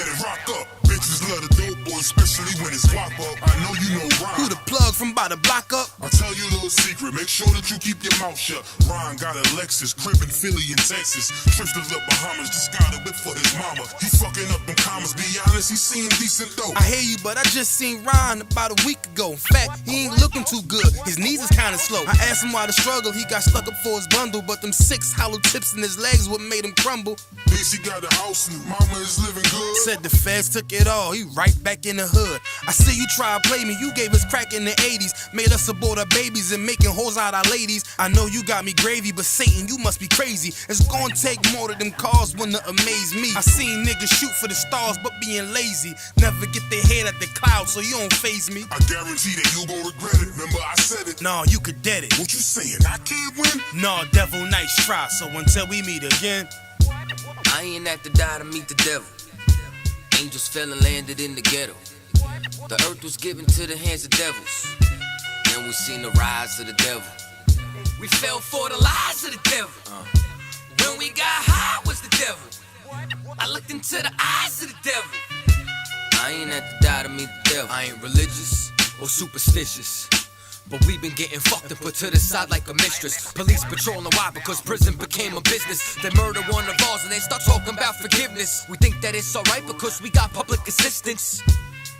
let it rock up. Bitches love the dope boy, especially when it's wop up. I know you know Ron. Who the plug from by the block up? I'll tell you a little secret, make sure that you keep your mouth shut. Ron got a Lexus, crib in Philly and Texas. Trips to the Bahamas, just got a whip for his mama. He fucking up them commas, be honest, he seemed decent though. I hear you, but I just seen Ron about a week ago. In fact, he ain't looking too good, his knees is kinda slow. I asked him why the struggle, he got stuck up for his bundle. But them 6 hollow tips in his legs what made him crumble. Bitch, he got a house and mama is living good. Said the feds took it all, he right back in the hood. I see you try to play me, you gave us crack in the 80s. Made us abort our babies and making hoes out our ladies. I know you got me gravy, but Satan, you must be crazy. It's gonna take more than them cars wanna amaze me. I seen niggas shoot for the stars, but being lazy. Never get their head at the clouds, so you don't faze me. I guarantee that you gon' regret it, remember I said it. Nah, you could dead it. What you saying, I can't win? Nah, devil, nice try, so until we meet again. I ain't have to die to meet the devil. Angels fell and landed in the ghetto. The earth was given to the hands of devils. Then we seen the rise of the devil. We fell for the lies of the devil. When we got high was the devil. I looked into the eyes of the devil. I ain't have to die to meet the devil. I ain't religious or superstitious, but we been getting fucked and put to the side like a mistress. Police patrolling why? Because prison became a business. They murder one of ours and they start talking about forgiveness. We think that it's alright because we got public assistance.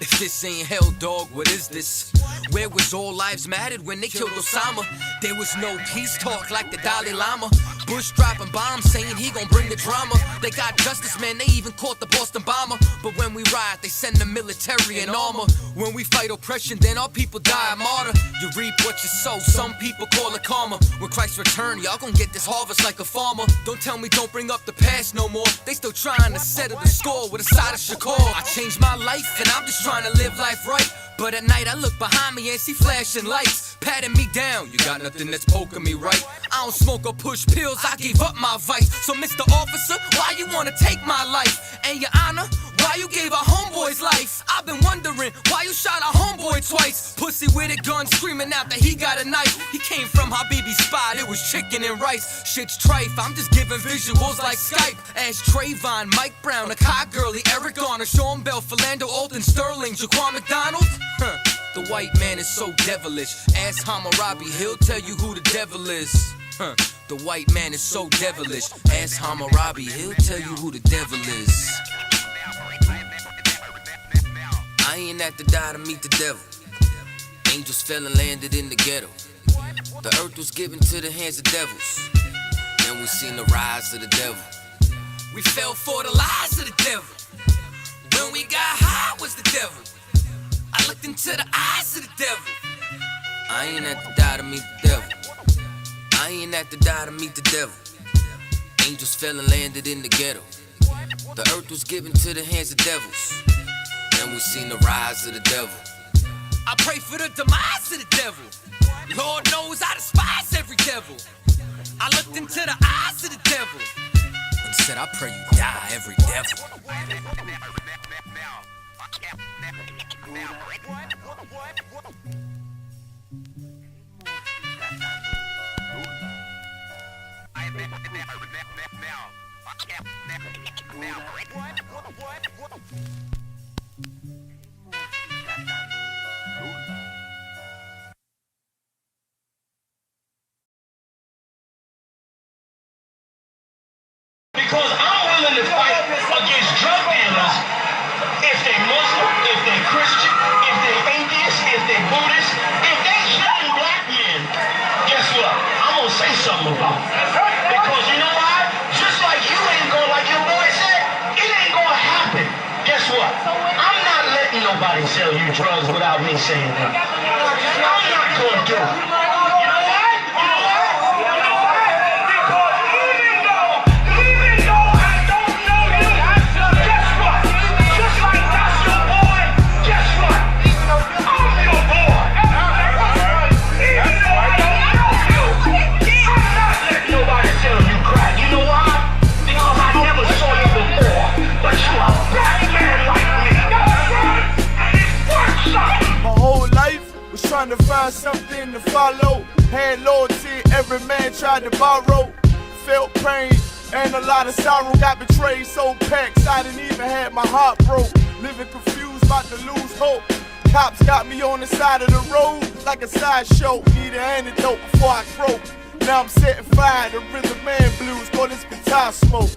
If this ain't hell, dog, what is this? Where was all lives mattered when they killed Osama? There was no peace talk like the Dalai Lama. Bush dropping bombs saying he gon' bring the drama. They got justice, man, they even caught the Boston bomber. But when we riot, they send the military in armor. When we fight oppression, then our people die a martyr. You reap what you sow, some people call it karma. When Christ return, y'all gon' get this harvest like a farmer. Don't tell me don't bring up the past no more. They still trying to settle the score with a side of Shakur. I changed my life and I'm just trying to live life right. But at night I look behind me and see flashing lights, patting me down. You got nothing that's poking me right. I don't smoke or push pills, I gave up my vice. So Mr. Officer, why you wanna take my life? And your honor, why you gave our homeboy's life? I've been wondering why you shot our homeboy twice. Pussy with a gun screaming out that he got a knife. He came from Habibi's spot, it was chicken and rice. Shit's trife, I'm just giving visuals like Skype. Ask Trayvon, Mike Brown, Akai Gurley, Eric Garner, Sean Bell, Philando, Alton Sterling, Jaquan McDonald. The white man is so devilish. Ask Hammurabi, he'll tell you who the devil is. The white man is so devilish. Ask Hammurabi, he'll tell you who the devil is. I ain't have to die to meet the devil. Angels fell and landed in the ghetto. The earth was given to the hands of devils. Then we seen the rise of the devil. We fell for the lies of the devil. When we got high was the devil. I looked into the eyes of the devil. I ain't have to die to meet the devil. I ain't have to die to meet the devil. Angels fell and landed in the ghetto. The earth was given to the hands of devils. Then we seen the rise of the devil. I pray for the demise of the devil. Lord knows I despise every devil. I looked into the eyes of the devil and said, I pray you die, every devil. Because I'm willing to fight against drug dealers if they Muslim, if they Christian, if they atheist, if they Buddhist, if they killing black men, guess what? I'm gonna say something about it. Because you know why? Just like you ain't gonna, like your boy said, it ain't gonna happen. Guess what? I'm not letting nobody sell you drugs without me saying that. I'm not gonna do it. You know why? You know why? You know why? Because even though I don't know you, guess what? Just like that's your boy, guess what? I'm your boy. Even though I don't know you, I'm not letting nobody sell you crack. You know why? Because I never saw you before, but you a black man like me. And it's worth something. My whole life was trying to find something to follow. Had loyalty, every man tried to borrow. Felt pain, And a lot of sorrow, got betrayed, so packed, I didn't even have my heart broke. Living confused, about to lose hope. Cops got me on the side of the road like a sideshow. Need an antidote before I croak. Now I'm setting fire to rhythm man blues, call this guitar smoke.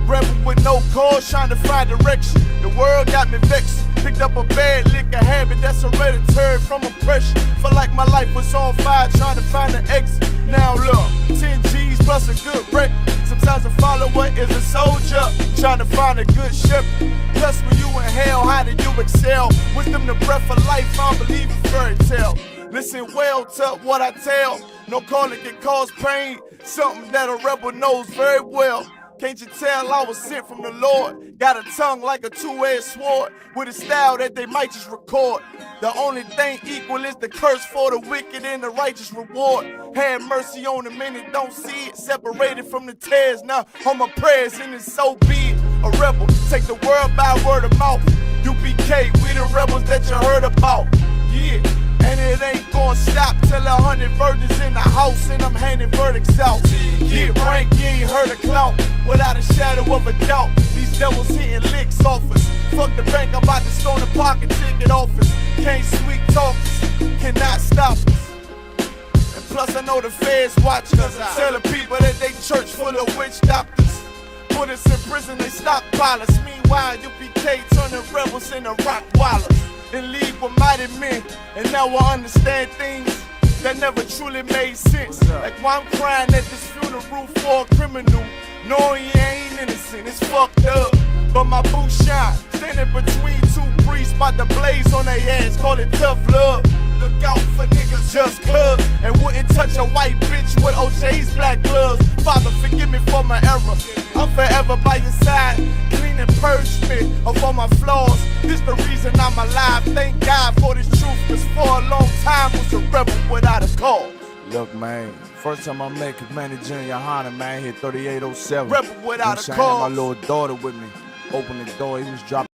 Rebel with no cause, trying to find direction. The world got me vexed. Picked up a bad liquor habit that's hereditary from oppression. Felt like my life was on fire, trying to find an exit. Now look, 10 G's plus a good wreck. Sometimes a follower is a soldier, trying to find a good ship. Plus when you in hell, how did you excel? Wisdom the breath of life, I don't believe in fairy tale. Listen well to what I tell. No calling can cause pain, something that a rebel knows very well. Can't you tell I was sent from the Lord? Got a tongue like a two-edged sword, with a style that they might just record. The only thing equal is the curse for the wicked and the righteous reward. Have mercy on the many, don't see it. Separated from the tares, now on my prayers, and it's so be it. A rebel, take the world by word of mouth. UPK, we the rebels that you heard about. Yeah. And it ain't gonna stop till 100 virgins in the house and I'm handing verdicts out. Get rank, you ain't heard a clout, without a shadow of a doubt. These devils hitting licks off us. Fuck the bank, I'm about to stone the pocket ticket office. Can't sweet talk us, cannot stop us. And plus I know the feds watch us. Telling people that they church full of witch doctors. Put us in prison, they stockpile us. Meanwhile, UPK turning rebels into rock wallers. In league with mighty men, and now I understand things that never truly made sense. Like why I'm crying at this funeral for a criminal, knowing he ain't innocent, it's fucked up. But my boo shine, standing between two priests, about to blaze on their ass, call it tough love. Look out for niggas just cuz, and wouldn't touch a white bitch with OJ's black gloves. Father, forgive me for my error, I'm forever by your side. Clean and purge me of all my flaws. This the reason I'm alive. Thank God for this truth, cause for a long time was a rebel without a cause. Look, man, first time I met Commander Junior Honda, man, hit 3807. Rebel without a I had cause. my little daughter with me. Opened the door, he was dropping.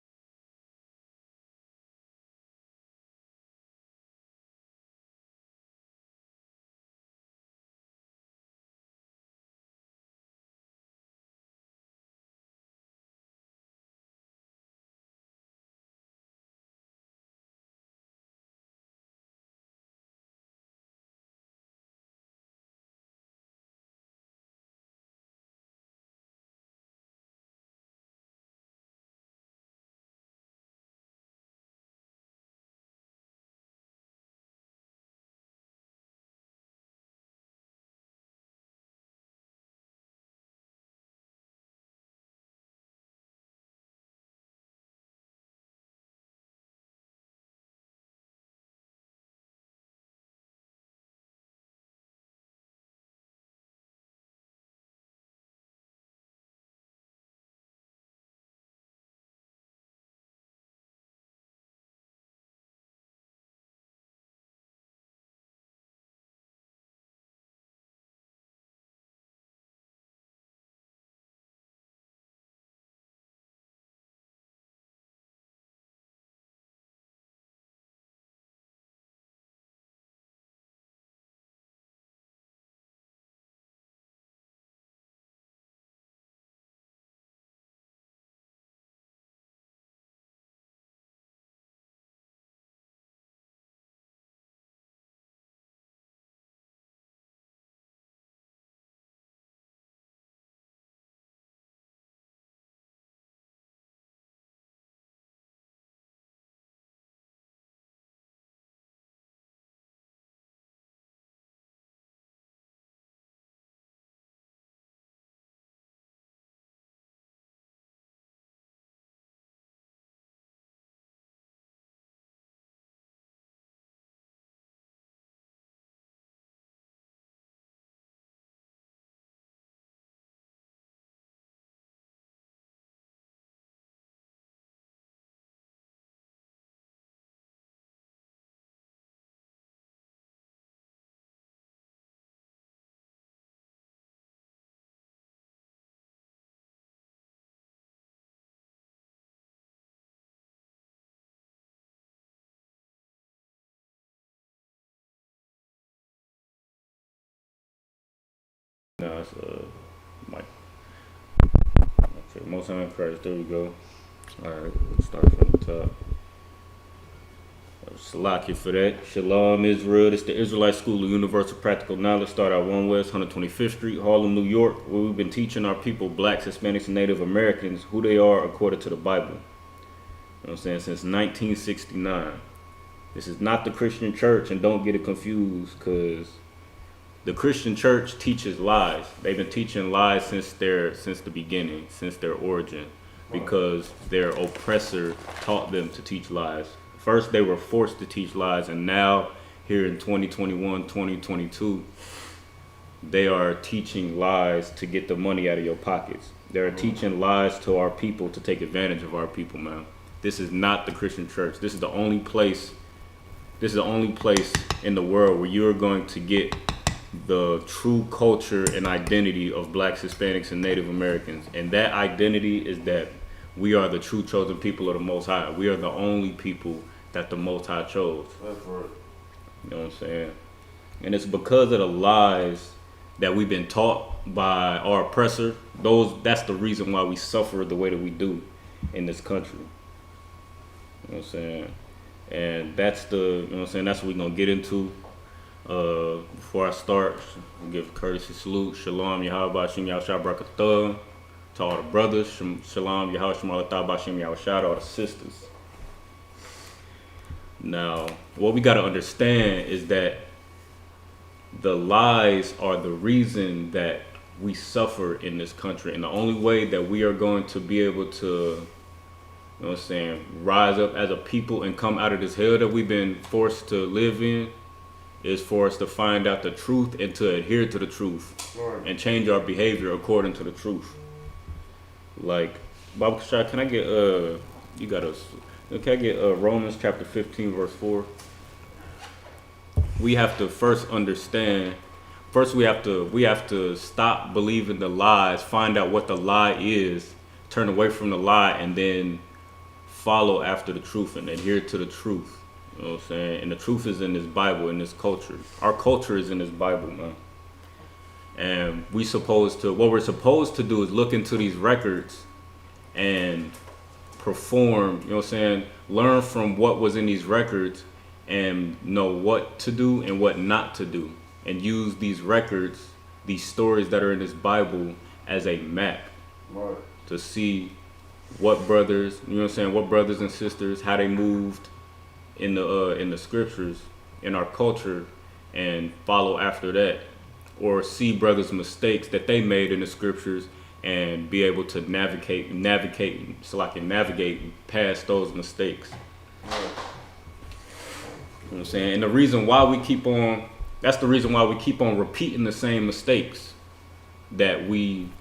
No, it's Mike. Okay, Most High in Christ. There we go. All right, let's start from the top. Salaki for that. Shalom, Israel. It's the Israelite School of Universal Practical Knowledge. Start at 1 West, 125th Street, Harlem, New York, where we've been teaching our people, blacks, Hispanics, and Native Americans, who they are according to the Bible. You know what I'm saying? Since 1969. This is not the Christian church, and don't get it confused, because the Christian church teaches lies. They've been teaching lies since the beginning, since their origin, because their oppressor taught them to teach lies. First, they were forced to teach lies, and now, here in 2021, 2022, they are teaching lies to get the money out of your pockets. They are teaching lies to our people to take advantage of our people, man. This is not the Christian church. This is the only place in the world where you're going to get the true culture and identity of blacks, Hispanics, and Native Americans. And that identity is that we are the true chosen people of the Most High. We are the only people that the Most High chose. That's right. You know what I'm saying? And it's because of the lies that we've been taught by our oppressor. That's the reason why we suffer the way that we do in this country. You know what I'm saying? And that's that's what we're gonna get into. Before I start, I'll give a courtesy salute. Shalom, Yahweh, Shem Yahshua Barakatah. To all the brothers, Shalom, Yahweh, Shem Alatah, Shem Yahshua, to all the sisters. Now, what we gotta understand is that the lies are the reason that we suffer in this country. And the only way that we are going to be able to, you know what I'm saying, rise up as a people and come out of this hell that we've been forced to live in is for us to find out the truth and to adhere to the truth and change our behavior according to the truth. Like, Baba Kashai, can I get Romans chapter 15 verse 4? We have to first understand. First, we have to stop believing the lies, find out what the lie is, turn away from the lie, and then follow after the truth and adhere to the truth. You know what I'm saying? And the truth is in this Bible, in this culture. Our culture is in this Bible, man. And what we're supposed to do is look into these records and perform, you know what I'm saying, learn from what was in these records and know what to do and what not to do. And use these records, these stories that are in this Bible as a map to see what brothers, you know what I'm saying, what brothers and sisters, how they moved in the scriptures, in our culture, and follow after that. Or see brothers' mistakes that they made in the scriptures and be able to navigate so I can navigate past those mistakes. You know what I'm saying? And the reason why we keep on repeating the same mistakes that we've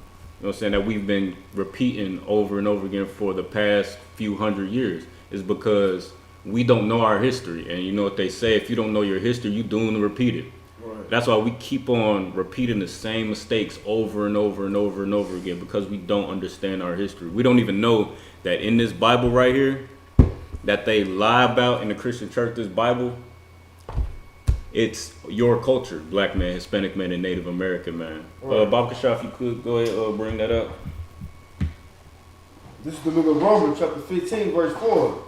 been repeating over and over again for the past few hundred years is because we don't know our history. And you know what they say, if you don't know your history, you're doomed to repeat it. Right. That's why we keep on repeating the same mistakes over and over and over and over again, because we don't understand our history. We don't even know that in this Bible right here that they lie about in the Christian church, this Bible, it's your culture, black man, Hispanic man, and Native American man. Right. Bob Kasha, if you could go ahead bring that up. This is the book of Romans, chapter 15, verse 4.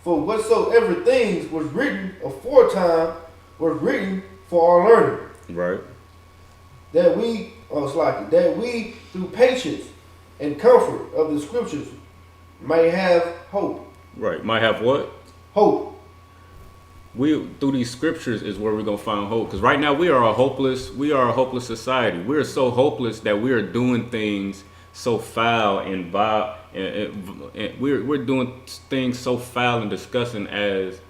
For whatsoever things was written aforetime was written for our learning. Right. That we through patience and comfort of the scriptures may have hope. Right. Might have what? Hope. Through these scriptures is where we're gonna find hope. Because right now we are a hopeless society. We are so hopeless that we are doing things so foul and vile, and we're doing things so foul and disgusting as,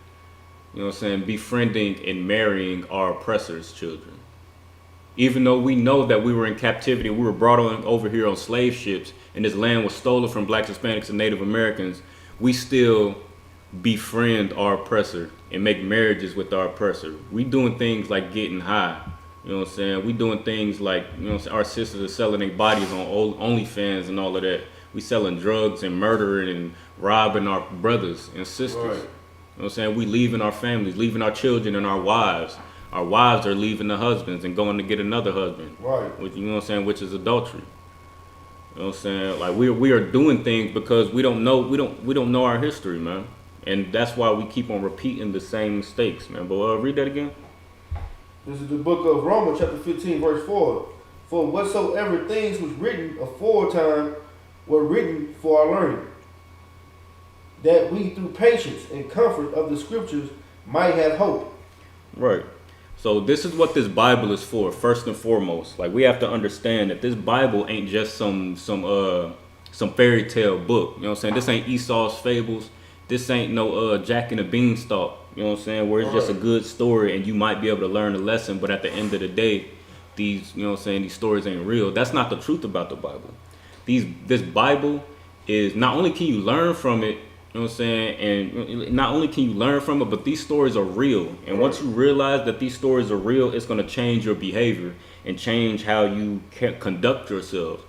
you know what I'm saying, befriending and marrying our oppressors' children. Even though we know that we were in captivity, we were brought over here on slave ships, and this land was stolen from blacks, Hispanics, and Native Americans, we still befriend our oppressor and make marriages with our oppressor. We doing things like getting high. You know what I'm saying? We doing things like, you know, our sisters are selling their bodies on OnlyFans and all of that. We selling drugs and murdering and robbing our brothers and sisters. Right. You know what I'm saying? We leaving our families, leaving our children and our wives. Our wives are leaving the husbands and going to get another husband. Right. Which, you know what I'm saying, which is adultery. You know what I'm saying? Like we are doing things because we don't know our history, man. And that's why we keep on repeating the same mistakes, man. But read that again. This is the book of Romans, chapter 15, verse 4. For whatsoever things was written aforetime were written for our learning, that we through patience and comfort of the scriptures might have hope. Right. So this is what this Bible is for, first and foremost. Like we have to understand that this Bible ain't just some fairy tale book. You know what I'm saying? This ain't Esau's fables. This ain't no Jack and the Beanstalk. You know what I'm saying? Where it's just a good story and you might be able to learn a lesson, but at the end of the day, these, you know what I'm saying, these stories ain't real. That's not the truth about the Bible. This Bible is, not only can you learn from it, you know what I'm saying, and not only can you learn from it, but these stories are real. And once you realize that these stories are real, it's going to change your behavior and change how you can conduct yourself.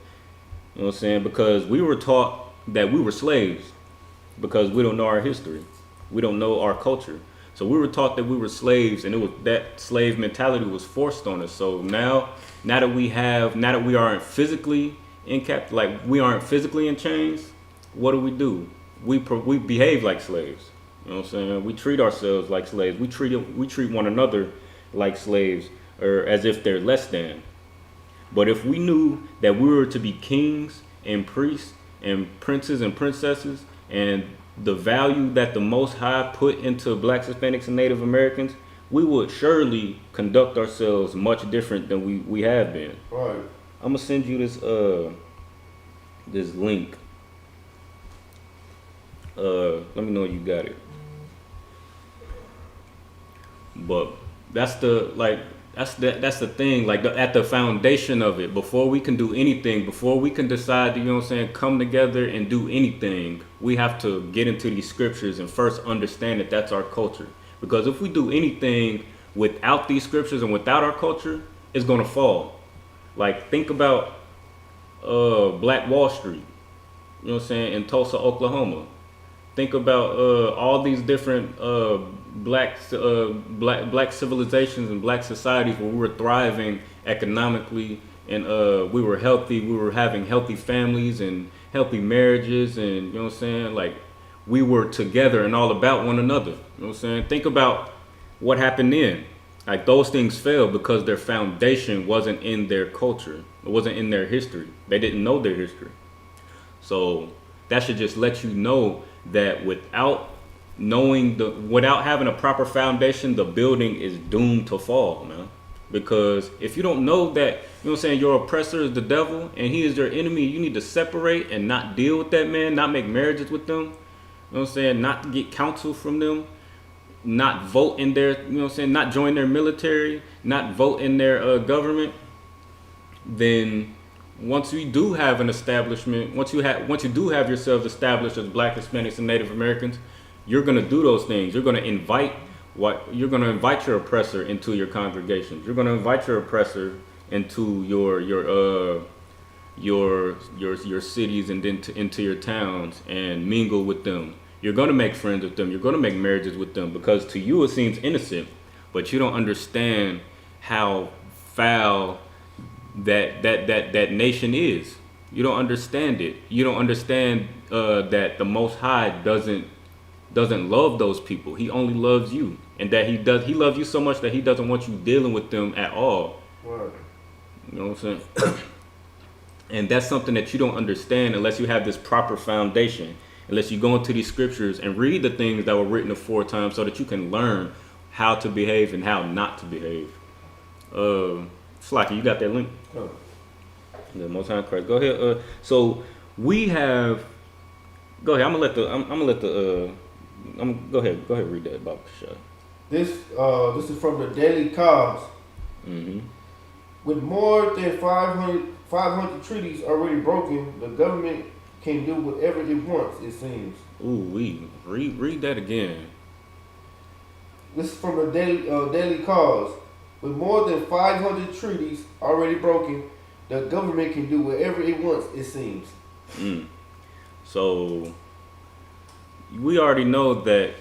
You know what I'm saying? Because we were taught that we were slaves because we don't know our history. We don't know our culture. So we were taught that we were slaves, and it was that slave mentality was forced on us. So now that we aren't physically we aren't physically in chains, what do? We behave like slaves. You know what I'm saying? We treat ourselves like slaves. We treat one another like slaves, or as if they're less than. But if we knew that we were to be kings and priests and princes and princesses, and the value that the Most High put into Blacks, Hispanics, and Native Americans, we would surely conduct ourselves much different than we have been. Right. I'm gonna send you this link. Let me know you got it. But that's the thing. Like at the foundation of it, before we can do anything, before we can decide to, you know what I'm saying, come together and do anything, we have to get into these scriptures and first understand that that's our culture. Because if we do anything without these scriptures and without our culture, it's gonna fall. Like think about Black Wall Street, you know what I'm saying, in Tulsa, Oklahoma. Think about all these different black civilizations and black societies where we were thriving economically, and we were healthy. We were having healthy families and healthy marriages, and you know what I'm saying. Like we were together and all about one another. You know what I'm saying. Think about what happened then. Like those things failed because their foundation wasn't in their culture. It wasn't in their history. They didn't know their history. So that should just let you know that without having a proper foundation, the building is doomed to fall, man. Because if you don't know that, you know what I'm saying, your oppressor is the devil and he is your enemy, you need to separate and not deal with that man, not make marriages with them, you know what I'm saying, not get counsel from them, not vote in their, you know what I'm saying, not join their military, not vote in their government, then once you do have an establishment, once you do have yourselves established as Black, Hispanics, and Native Americans, you're gonna do those things. You're gonna invite your oppressor into your congregations. You're gonna invite your oppressor into your cities and then into your towns and mingle with them. You're gonna make friends with them. You're gonna make marriages with them because to you it seems innocent, but you don't understand how foul that nation is. You don't understand it. You don't understand that the Most High doesn't love those people. He only loves you, and that he loves you so much that he doesn't want you dealing with them at all. Right. You know what I'm saying? And that's something that you don't understand unless you have this proper foundation. Unless you go into these scriptures and read the things that were written aforetime, so that you can learn how to behave and how not to behave. Slacky, you got that link? Oh. The Most High Christ. Go ahead. So we have. Go ahead. Go ahead. Read that about the show. This is from the Daily Cause. Mm-hmm. With more than 500 treaties already broken, the government can do whatever it wants. It seems. Ooh, read that again. This is from the Daily Cause. With more than 500 treaties already broken, the government can do whatever it wants, it seems. So we already know that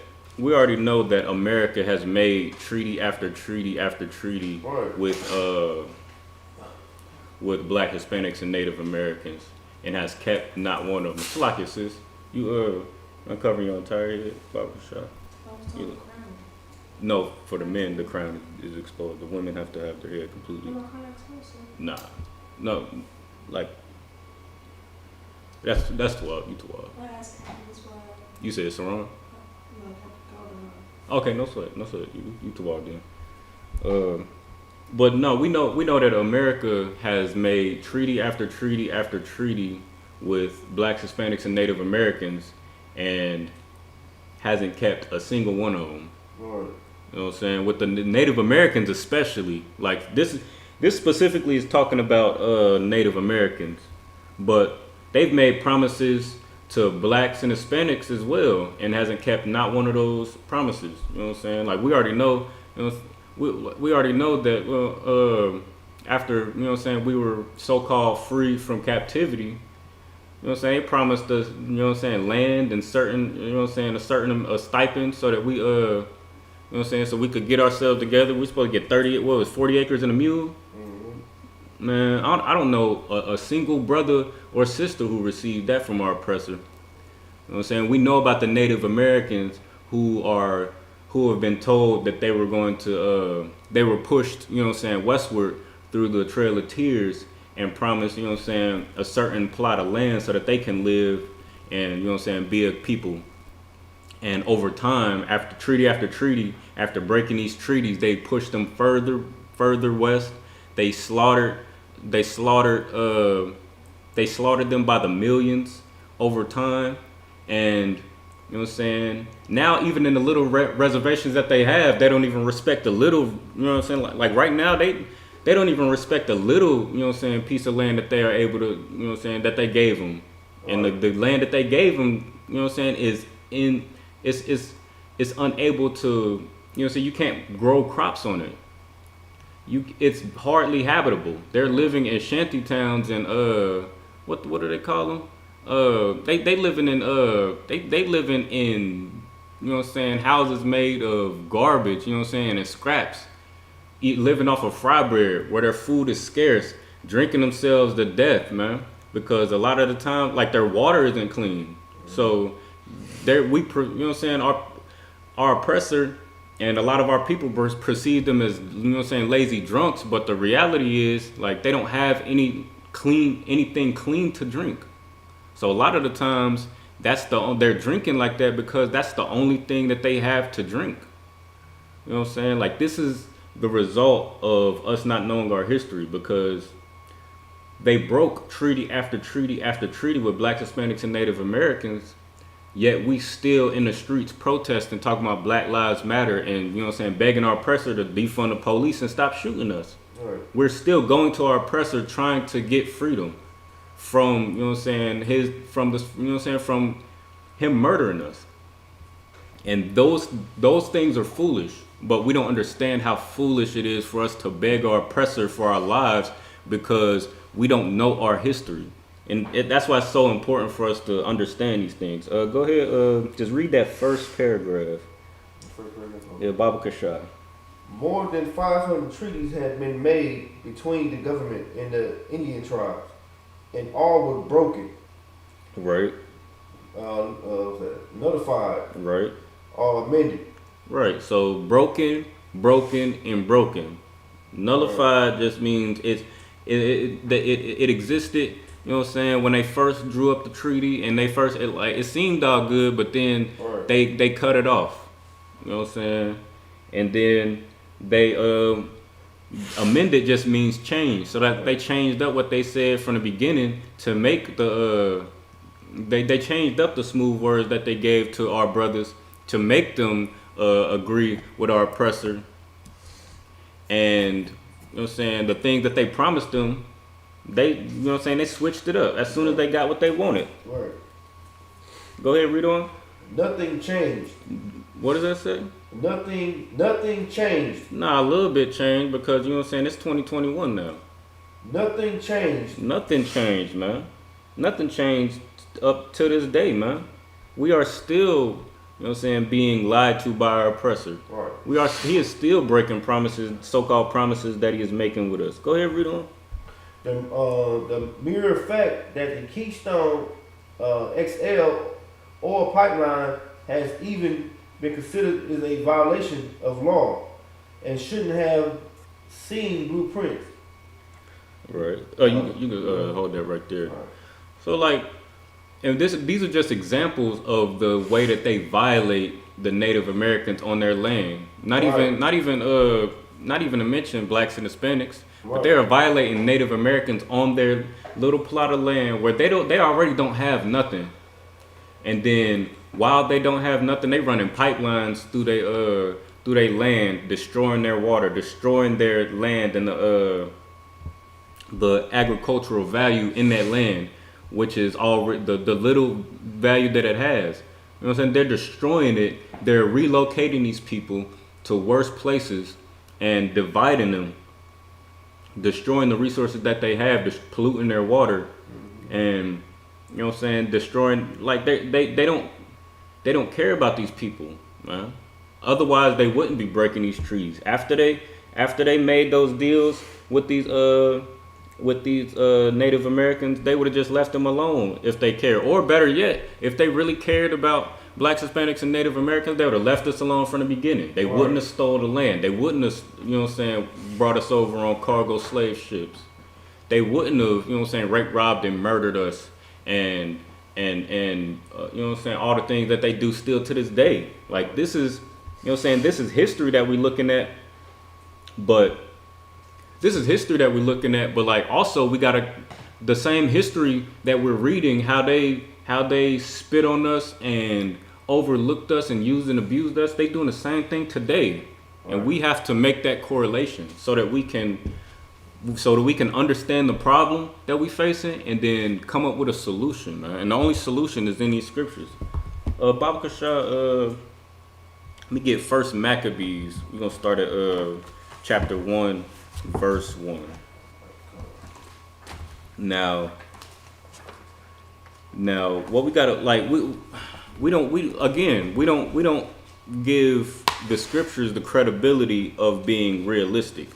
America has made treaty after treaty after treaty right. with Black, Hispanics, and Native Americans. and has kept not one of them. It's like it, sis. You uncover your entire head, barbershop. You, no, for the men, the crown is exposed. The women have to have their hair completely. Nah, no, like that's 12. You 12. You said Saran? Okay, no sweat. You 12 then. But no, we know that America has made treaty after treaty after treaty with blacks, Hispanics, and Native Americans, and hasn't kept a single one of them. Right. You know what I'm saying? With the Native Americans especially, like this specifically is talking about Native Americans, but they've made promises to blacks and Hispanics as well, and hasn't kept not one of those promises. You know what I'm saying? Like we already know, you know, we already know that after, you know what I'm saying, we were so-called free from captivity, you know what I'm saying, they promised us, you know what I'm saying, land and certain, you know what I'm saying, a certain stipend so that we, you know what I'm saying, so we could get ourselves together. We're supposed to get 40 acres and a mule? Mm-hmm. Man, I don't know a single brother or sister who received that from our oppressor. You know what I'm saying? We know about the Native Americans who have been told that they were going to, they were pushed, you know what I'm saying, westward through the Trail of Tears and promised, you know what I'm saying, a certain plot of land so that they can live and, you know what I'm saying, be a people. And over time, after treaty after treaty, after breaking these treaties, they pushed them further west. They slaughtered them by the millions over time. And you know what I'm saying? Now, even in the little reservations that they have, they don't even respect the little, you know what I'm saying? Like right now, they don't even respect the little, you know what I'm saying, piece of land that they are able to, you know what I'm saying, that they gave them. And the land that they gave them, you know what I'm saying, is unable to, you know what I'm saying, you can't grow crops on it. It's hardly habitable. They're living in shanty towns and what do they call them? They living in you know what I'm saying, houses made of garbage, you know what I'm saying, and scraps. Living off of fry bread where their food is scarce, drinking themselves to death, man. Because a lot of the time, like their water isn't clean. So you know what I'm saying, our oppressor and a lot of our people perceive them as, you know what I'm saying, lazy drunks, but the reality is like they don't have anything clean to drink. So a lot of the times they're drinking like that because that's the only thing that they have to drink. You know what I'm saying? Like this is the result of us not knowing our history, because they broke treaty after treaty after treaty with blacks, Hispanics, and Native Americans, yet we still in the streets protesting, talking about Black Lives Matter, and you know what I'm saying, begging our oppressor to defund the police and stop shooting us. Right. We're still going to our oppressor trying to get freedom from, you know what I'm saying, from him murdering us. And those things are foolish, but we don't understand how foolish it is for us to beg our oppressor for our lives because we don't know our history. And that's why it's so important for us to understand these things. Go ahead, just read that first paragraph. Yeah, Baba Kashai. More than 500 treaties had been made between the government and the Indian tribes, and all were broken. Right. Notified. Right. Or amended. Right. So broken, and broken. Nullified just means it existed. You know what I'm saying? When they first drew up the treaty, and it seemed all good, but then they cut it off. You know what I'm saying? And then they amended just means change, so that they changed up what they said from the beginning to make the they changed up the smooth words that they gave to our brothers to make them agree with our oppressor. And you know what I'm saying, the things that they promised them, they, you know what I'm saying, they switched it up as soon as they got what they wanted. Right. Go ahead, read on. Nothing changed. What does that say? Nothing changed. Nah, a little bit changed, because you know what I'm saying, it's 2021 now. Nothing changed. Nothing changed, man. Nothing changed up to this day, man. We are still, you know what I'm saying, being lied to by our oppressor. Right. He is still breaking promises, so-called promises that he is making with us. Go ahead, read on. The mere fact that the Keystone XL oil pipeline has even been considered is a violation of law and shouldn't have seen blueprints. Right. Oh, you can hold that right there. Right. So like, and these are just examples of the way that they violate the Native Americans on their land. Not even to mention blacks and Hispanics, but they are violating Native Americans on their little plot of land where they already don't have nothing. And then while they don't have nothing, they running pipelines through their land, destroying their water, destroying their land and the agricultural value in that land, which is already the little value that it has. You know what I'm saying? They're destroying it. They're relocating these people to worse places and dividing them, destroying the resources that they have, just polluting their water, and you know what I'm saying, destroying, like they don't care about these people, man. Otherwise they wouldn't be breaking these trees. After they made those deals with these Native Americans, they would have just left them alone if they cared. Or better yet, if they really cared about blacks, Hispanics, and Native Americans, they would have left us alone from the beginning. They wouldn't have stole the land. They wouldn't have, you know what I'm saying, brought us over on cargo slave ships. They wouldn't have, you know what I'm saying, raped, robbed, and murdered us, and you know what I'm saying, all the things that they do still to this day. Like, this is, you know what I'm saying, this is history that we're looking at, but like also we got the same history that we're reading, how they spit on us and overlooked us and used and abused us. They doing the same thing today, and we have to make that correlation so that we can understand the problem that we facing and then come up with a solution, man. And the only solution is in these scriptures. Baba Kasha, let me get First Maccabees. We're gonna start at chapter 1, verse 1. Now what we gotta, like, we don't give the scriptures the credibility of being realistic.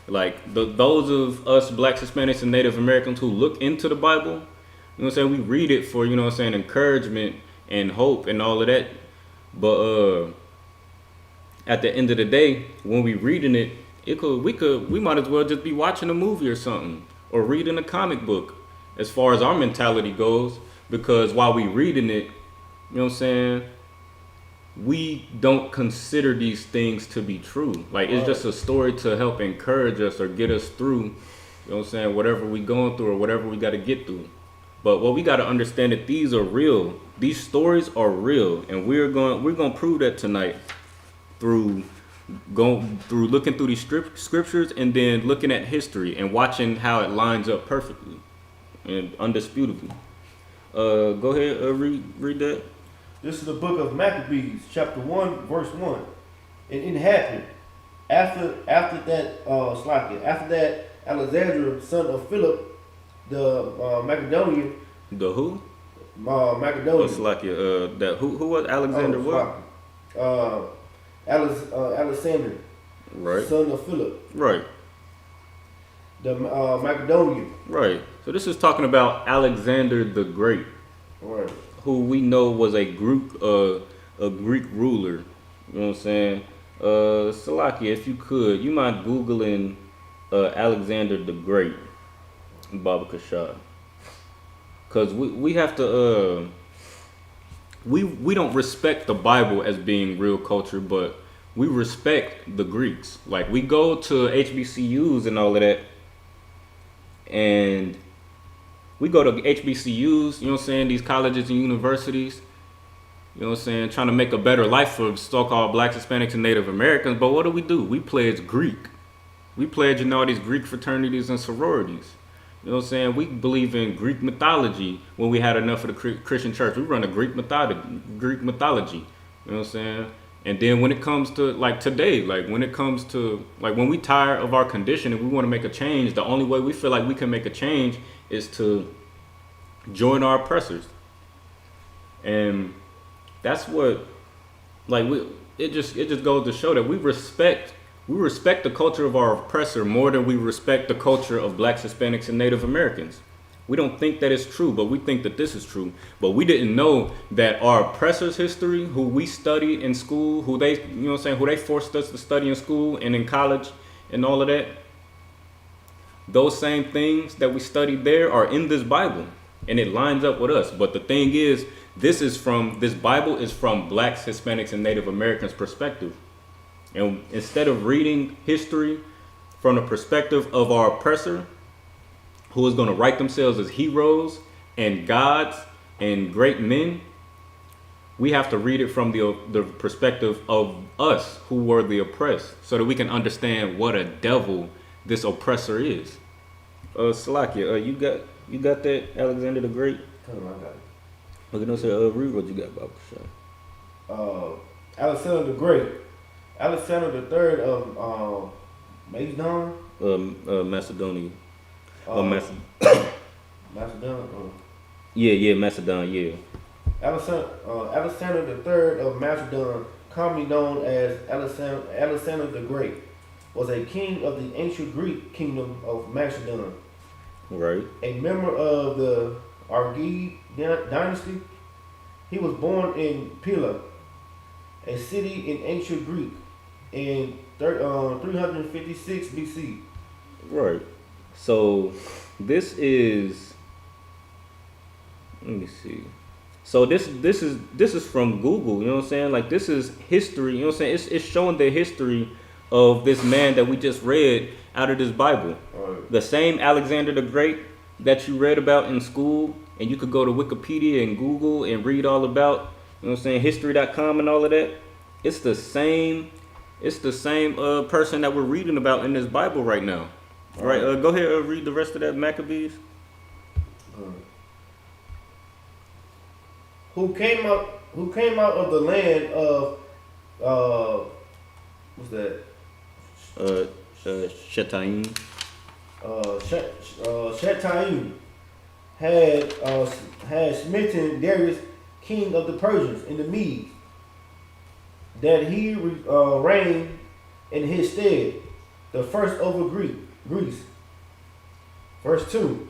Like those of us blacks, Hispanics, and Native Americans who look into the Bible, you know what I'm saying, we read it for, you know what I'm saying, encouragement and hope and all of that. But at the end of the day, when we reading it, we might as well just be watching a movie or something, or reading a comic book, as far as our mentality goes. Because while we reading it, you know what I'm saying, we don't consider these things to be true. Like, it's just a story to help encourage us or get us through, you know what I'm saying, whatever we going through or whatever we got to get through. But what we got to understand, that these are real. These stories are real, and we're going to prove that tonight through looking through these scriptures and then looking at history and watching how it lines up perfectly and undisputably. Go ahead, read that. This is the book of Maccabees, chapter 1, verse 1. And it happened after that, Alexander, son of Philip, the Macedonian. The who? Macedonian. That who was Alexander? Alexander, right? Son of Philip, right? The Macedonian, right? So this is talking about Alexander the Great, right? Who we know was a Greek ruler. You know what I'm saying? Salakia, if you could, you mind Googling Alexander the Great, Baba Kashad, because we have to. We don't respect the Bible as being real culture, but we respect the Greeks. Like, we go to HBCUs and all of that, and we go to HBCUs, you know what I'm saying, these colleges and universities, you know what I'm saying, trying to make a better life for so-called blacks, Hispanics, and Native Americans. But what do? We pledge Greek. We pledge in all these Greek fraternities and sororities. You know what I'm saying? We believe in Greek mythology. When we had enough of the Christian church, we run a Greek mythology. You know what I'm saying? And then when it comes to, like, today, like, when it comes to, like, when we tired of our condition and we want to make a change, the only way we feel like we can make a change is to join our oppressors. And that's what, like, it just goes to show that we respect We respect the culture of our oppressor more than we respect the culture of blacks, Hispanics, and Native Americans. We don't think that it's true, but we think that this is true. But we didn't know that our oppressors' history, who we studied in school, who they, you know what I'm saying, who they forced us to study in school and in college and all of that, those same things that we studied there are in this Bible, and it lines up with us. But the thing is, this Bible is from blacks, Hispanics, and Native Americans' perspective. And instead of reading history from the perspective of our oppressor, who is going to write themselves as heroes and gods and great men, we have to read it from the perspective of us who were the oppressed, so that we can understand what a devil this oppressor is. Salakia, you got that, Alexander the Great? Come on, I got it. Okay, no, sir. Read what you got about Alexander the Great. Alexander the Third of Macedon. Macedonia. Macedon. Yeah, Macedon. Yeah. Alexander the Third of Macedon, commonly known as Alexander the Great, was a king of the ancient Greek kingdom of Macedon. Right. A member of the Argead dynasty. He was born in Pila, a city in ancient Greek, in 356 BC. Right. So this is, let me see. So this is from Google, you know what I'm saying? Like, this is history, you know what I'm saying? It's showing the history of this man that we just read out of this Bible. Right. The same Alexander the Great that you read about in school, and you could go to Wikipedia and Google and read all about, you know what I'm saying, history.com and all of that. It's the same person that we're reading about in this Bible right now. All right, go ahead and read the rest of that, Maccabees. Who came out of the land of what's that? Shetaim. Shetaim had smitten Darius, king of the Persians, in the Medes, that he reigned in his stead, the first over Greece. Verse 2.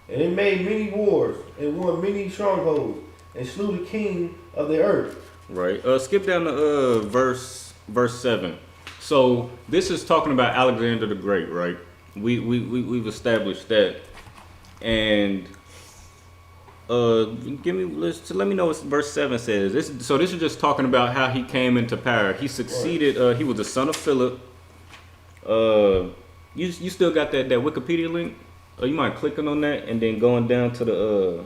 And it made many wars and won many strongholds and slew the king of the earth. Right. Skip down to verse 7. So this is talking about Alexander the Great, right? We've established that, and let me know what verse 7 says. This is just talking about how he came into power. He succeeded. He was the son of Philip. You still got that Wikipedia link? You mind clicking on that and then going down to the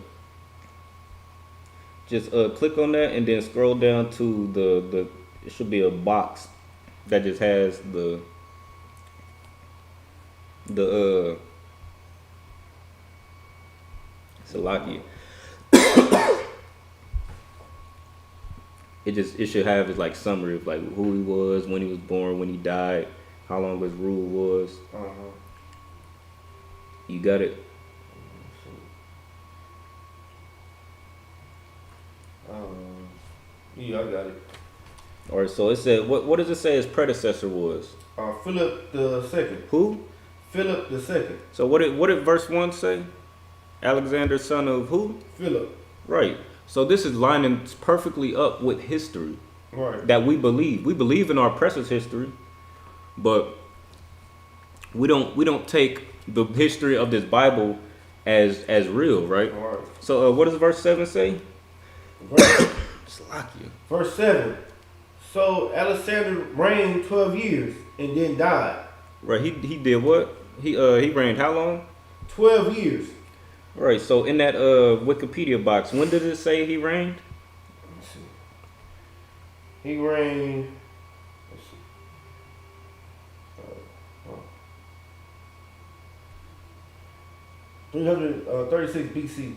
just click on that and then scroll down to the it should be a box that just has the Salakia. It should have his like summary of like who he was, when he was born, when he died, how long his rule was. You got it? Yeah, I got it. All right, so it said, what does it say his predecessor was? Philip the Second. Who? Philip the Second. So what did verse 1 say? Alexander, son of who? Philip. Right. So this is lining perfectly up with history. Right. That we believe. We believe in our oppressor's history, but we don't take the history of this Bible as real, right? Right. So what does verse 7 say? Verse 7. So Alexander reigned 12 years and then died. Right. He did what? He reigned how long? 12 years. Right. So in that Wikipedia box, when did it say he reigned? Let's see. He reigned. Let's see. 336 BC.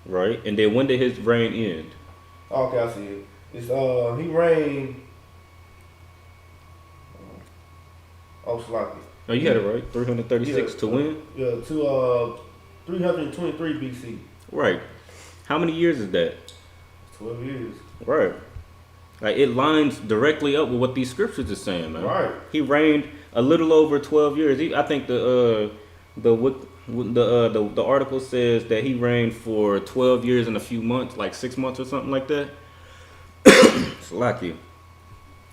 Right. And then when did his reign end? Okay, I see it. It's he reigned. Sloppy. Oh, you had it right. 336 to when? Yeah, to 323 BC. Right. How many years is that? 12 years. Right. Like it lines directly up with what these scriptures are saying, man. Right. He reigned a little over 12 years. I think the article says that he reigned for 12 years and a few months, like 6 months or something like that. Slacky.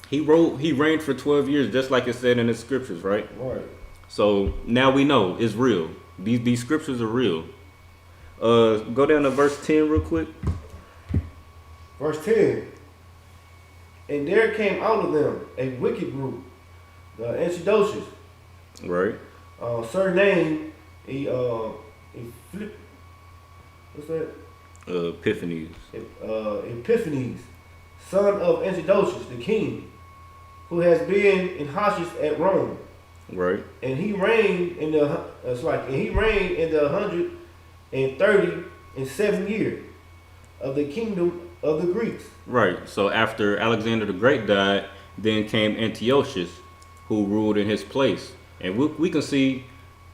He reigned for 12 years, just like it said in the scriptures, right? Right. So now we know it's real. These scriptures are real. Go down to verse 10 real quick. Verse 10. And there came out of them a wicked group, the Antiochus, Right. surnamed what's that? Epiphanies. Epiphanes, son of Antiochus, the king, who has been in Hoshes at Rome. Right. And he reigned in the 137 year of the kingdom of the Greeks. Right. So after Alexander the Great died, then came Antiochus, who ruled in his place, and we can see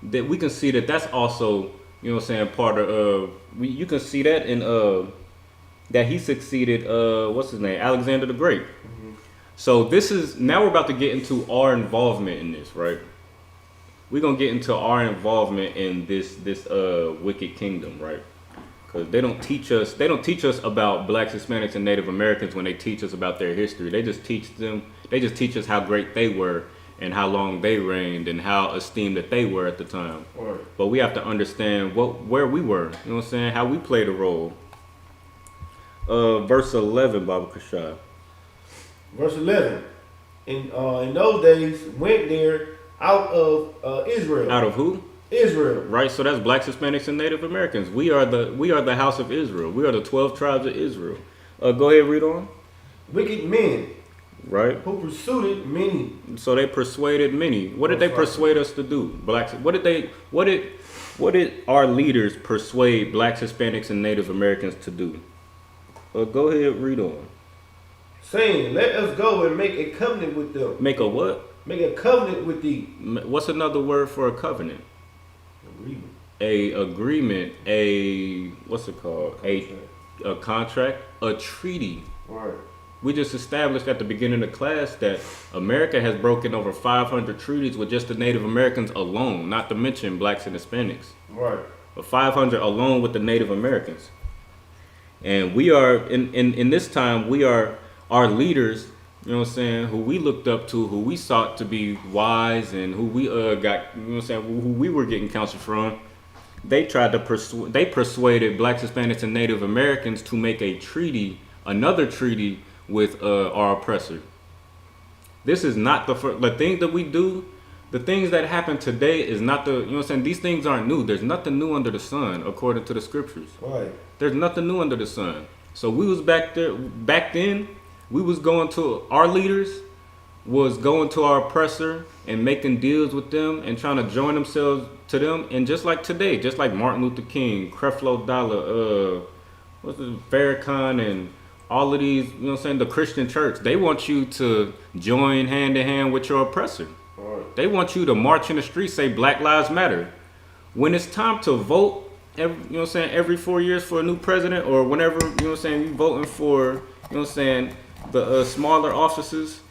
that that's also, you know what I'm saying, part of you can see that in that he succeeded what's his name, Alexander the Great. Mm-hmm. So now we're about to get into our involvement in this, right? We're gonna get into our involvement in this wicked kingdom, right? Because they don't teach us about blacks, Hispanics, and Native Americans when they teach us about their history. They just teach us how great they were and how long they reigned and how esteemed that they were at the time. Right. But we have to understand where we were, you know what I'm saying, how we played a role. Verse 11, Baba Kashai. Verse 11. In those days went there out of Israel. Out of who? Israel. Right, so that's blacks, Hispanics, and Native Americans. We are the house of Israel. We are the 12 tribes of Israel. Go ahead, read on. Wicked men. Right. Who persuaded many. So they persuaded many. What did they persuade us to do? Blacks. What did our leaders persuade blacks, Hispanics, and Native Americans to do? Go ahead, read on. Saying, let us go and make a covenant with them. Make a what? Make a covenant with thee. What's another word for a covenant? Agreement. A agreement. What's it called? A contract. A treaty. Right. We just established at the beginning of class that America has broken over 500 treaties with just the Native Americans alone, not to mention blacks and Hispanics. Right. But 500 alone with the Native Americans. And we are, in this time, we are our leaders, you know what I'm saying, who we looked up to, who we sought to be wise, and who we got, you know what I'm saying, who we were getting counsel from. They tried to persuaded blacks, Hispanics, and Native Americans to make a treaty, another treaty with our oppressor. This is not the things that we do, the things that happen today is not you know what I'm saying, these things aren't new. There's nothing new under the sun, according to the scriptures. Right. There's nothing new under the sun. So we was back then, we was going to, our leaders was going to our oppressor and making deals with them and trying to join themselves to them. And just like today, just like Martin Luther King, Creflo Dollar, Farrakhan, and all of these, you know what I'm saying, the Christian church, they want you to join hand in hand with your oppressor. Right. They want you to march in the streets, say Black Lives Matter. When it's time to vote, you know what I'm saying, every 4 years for a new president, or whenever, you know what I'm saying, you voting for, you know what I'm saying, the smaller offices,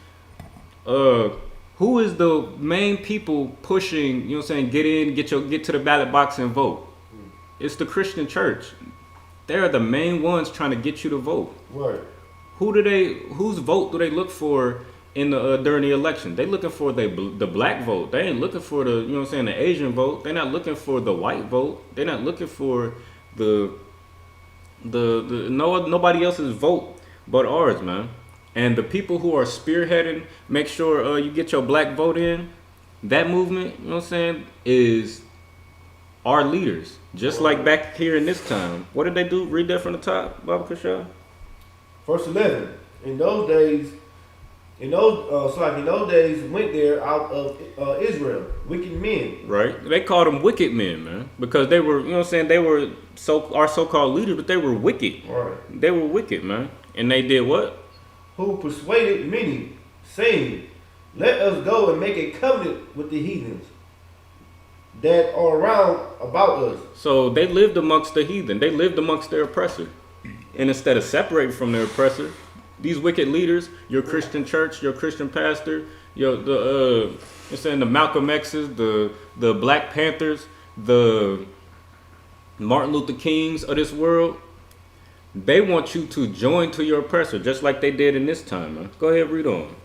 who is the main people pushing, you know what I'm saying, get to the ballot box and vote? It's the Christian church. They're the main ones trying to get you to vote. Right. Whose vote do they look for in the during the election? They looking for the black vote. They ain't looking for the, you know what I'm saying, the Asian vote. They're not looking for the white vote. They're not looking for nobody else's vote but ours, man. And the people who are spearheading, make sure you get your black vote in, that movement, you know what I'm saying, is our leaders. Just like back here in this time. What did they do? Read that from the top, Baba Kashai. Verse 11. In those days went there out of Israel wicked men. Right. They called them wicked men, man, because they were, you know what I'm saying, they were our so-called leaders, but they were wicked. Right. They were wicked, man. And they did what? Who persuaded many, saying, let us go and make a covenant with the heathens that are round about us. So they lived amongst the heathen. They lived amongst their oppressor. And instead of separating from their oppressor, These wicked leaders, your Christian church, your Christian pastor, you're saying the Malcolm X's, the Black Panthers, the Martin Luther Kings of this world, they want you to join to your oppressor, just like they did in this time, man. Go ahead, read on.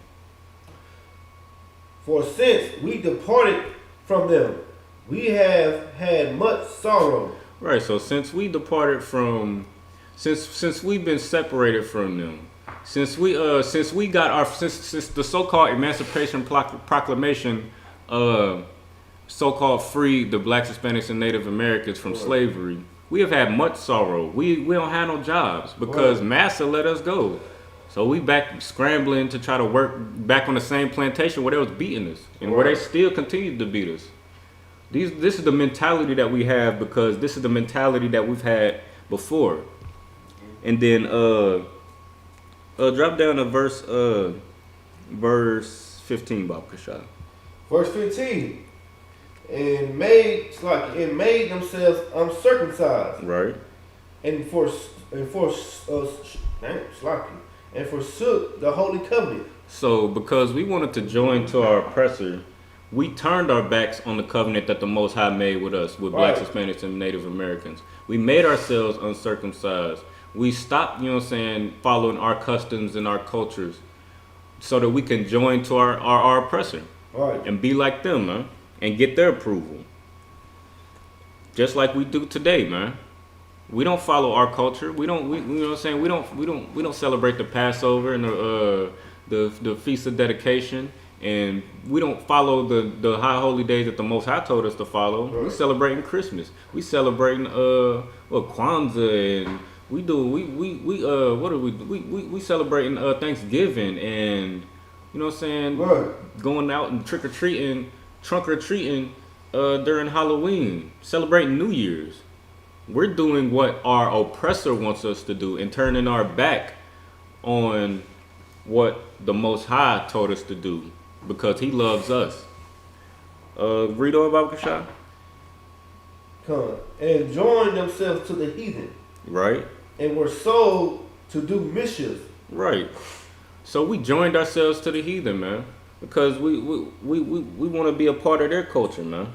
For since we departed from them, we have had much sorrow. Right, so since we departed from, since we've been separated from them, since we got our, since the so-called Emancipation Proclamation, so-called freed the blacks, Hispanics, and Native Americans from slavery, we have had much sorrow. We don't have no jobs because Massa let us go. So we back scrambling to try to work back on the same plantation where they was beating us and where they still continued to beat us. This is the mentality that we have because this is the mentality that we've had before. And then drop down to verse 15, Bob Kashad. Verse 15. And made themselves uncircumcised. Right. And forsook the holy covenant. So because we wanted to join to our oppressor, we turned our backs on the covenant that the Most High made with us, with blacks, Hispanics, and Native Americans. We made ourselves uncircumcised. We stopped, following our customs and our cultures so that we can join to our oppressor and be like them, man, and get their approval. Just like we do today, man. We don't follow our culture. We don't celebrate the Passover and the Feast of Dedication. And we don't follow the high holy days that the Most High told us to follow. Right. We celebrating Christmas. We celebrating Kwanzaa, and we celebrating Thanksgiving, and going out and trunk or treating during Halloween, celebrating New Year's. We're doing what our oppressor wants us to do and turning our back on what the Most High told us to do. Because he loves us. Read on about Kashah. Come and joined themselves to the heathen. Right. And were sold to do mischief. Right. So we joined ourselves to the heathen, man. Because we want to be a part of their culture, man.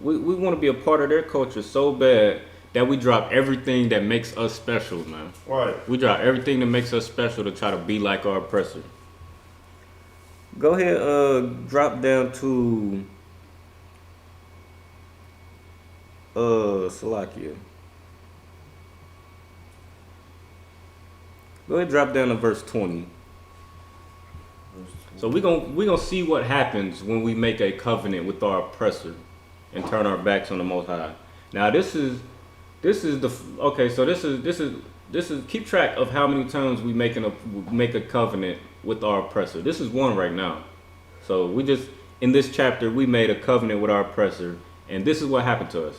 We want to be a part of their culture so bad that we drop everything that makes us special, man. Right. We drop everything that makes us special to try to be like our oppressor. Go ahead, drop down to Salakia. Go ahead, drop down to verse 20. So we're gonna see what happens when we make a covenant with our oppressor and turn our backs on the Most High. Now this is keep track of how many times we make a covenant with our oppressor. This is one right now. So we just, in this chapter, we made a covenant with our oppressor, and this is what happened to us.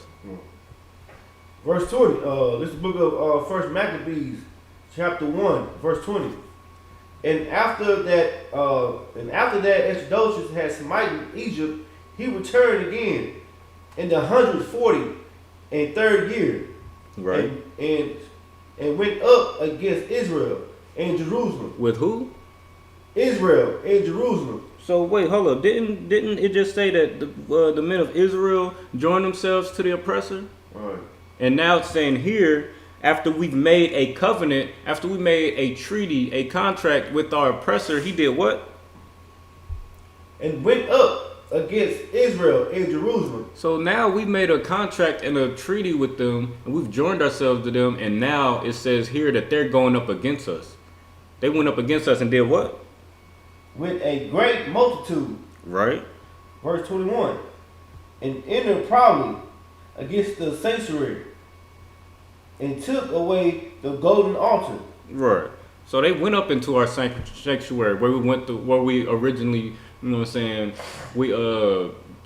Verse 20, this is the book of 1 Maccabees, chapter 1, verse 20. And after that Exodus had smitten Egypt, he returned again in the 143rd year. Right. And went up against Israel and Jerusalem. With who? Israel and Jerusalem. So wait, hold up. Didn't it just say that the men of Israel joined themselves to the oppressor? Right. And now it's saying here, after we've made a covenant, after we made a treaty, a contract with our oppressor, he did what? And went up against Israel and Jerusalem. So now we made a contract and a treaty with them, and we've joined ourselves to them, and now it says here that they're going up against us. They went up against us and did what? With a great multitude. Right. Verse 21. And entered proudly against the sanctuary and took away the golden altar. Right. So they went up into our sanctuary where we originally, we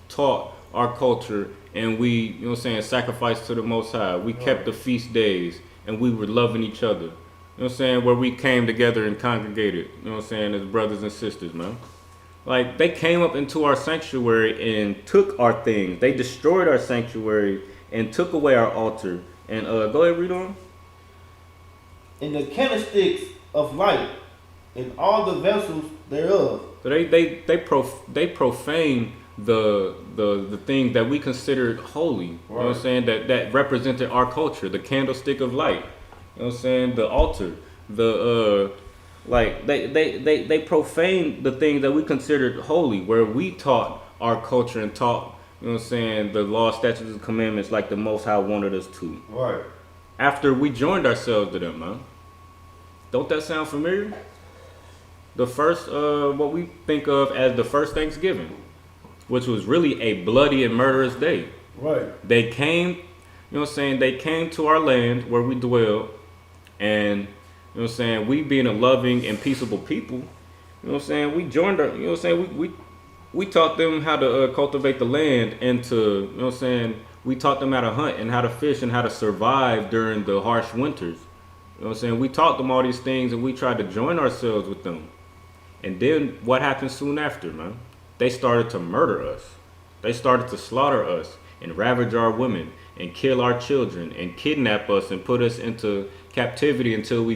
taught our culture, and we, sacrificed to the Most High. We kept the feast days, and we were loving each other. Where we came together and congregated, as brothers and sisters, man. Like, they came up into our sanctuary and took our things. They destroyed our sanctuary and took away our altar. And go ahead, read on. And the candlesticks of light and all the vessels thereof. So they profane the things that we considered holy. You know what I'm saying? That represented our culture, the candlestick of light. You know what I'm saying? The altar, like they profane the things that we considered holy, where we taught our culture and taught, you know what I'm saying, the law, statutes, and commandments like the Most High wanted us to. Right. After we joined ourselves to them, man. Don't that sound familiar? The first, what we think of as the first Thanksgiving, which was really a bloody and murderous day. Right. They came, you know what I'm saying, they came to our land where we dwelled, and, you know what I'm saying, we being a loving and peaceable people, you know what I'm saying, we joined our, you know what I'm saying, we taught them how to cultivate the land and to, you know what I'm saying, we taught them how to hunt and how to fish and how to survive during the harsh winters. You know what I'm saying? We taught them all these things and we tried to join ourselves with them. And then what happened soon after, man? They started to murder us. They started to slaughter us and ravage our women and kill our children and kidnap us and put us into captivity until we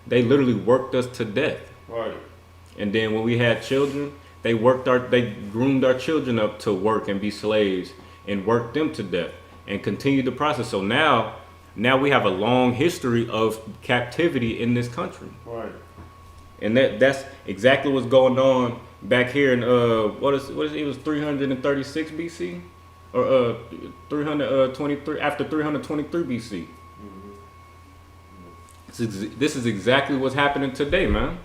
they literally worked us to death. Right. And then when we had children, they groomed our children up to work and be slaves and worked them to death and continued the process. So now we have a long history of captivity in this country. Right. And that's exactly what's going on back here in what is it? It was 336 BC or 323 after 323 BC. This is exactly what's happening today, man.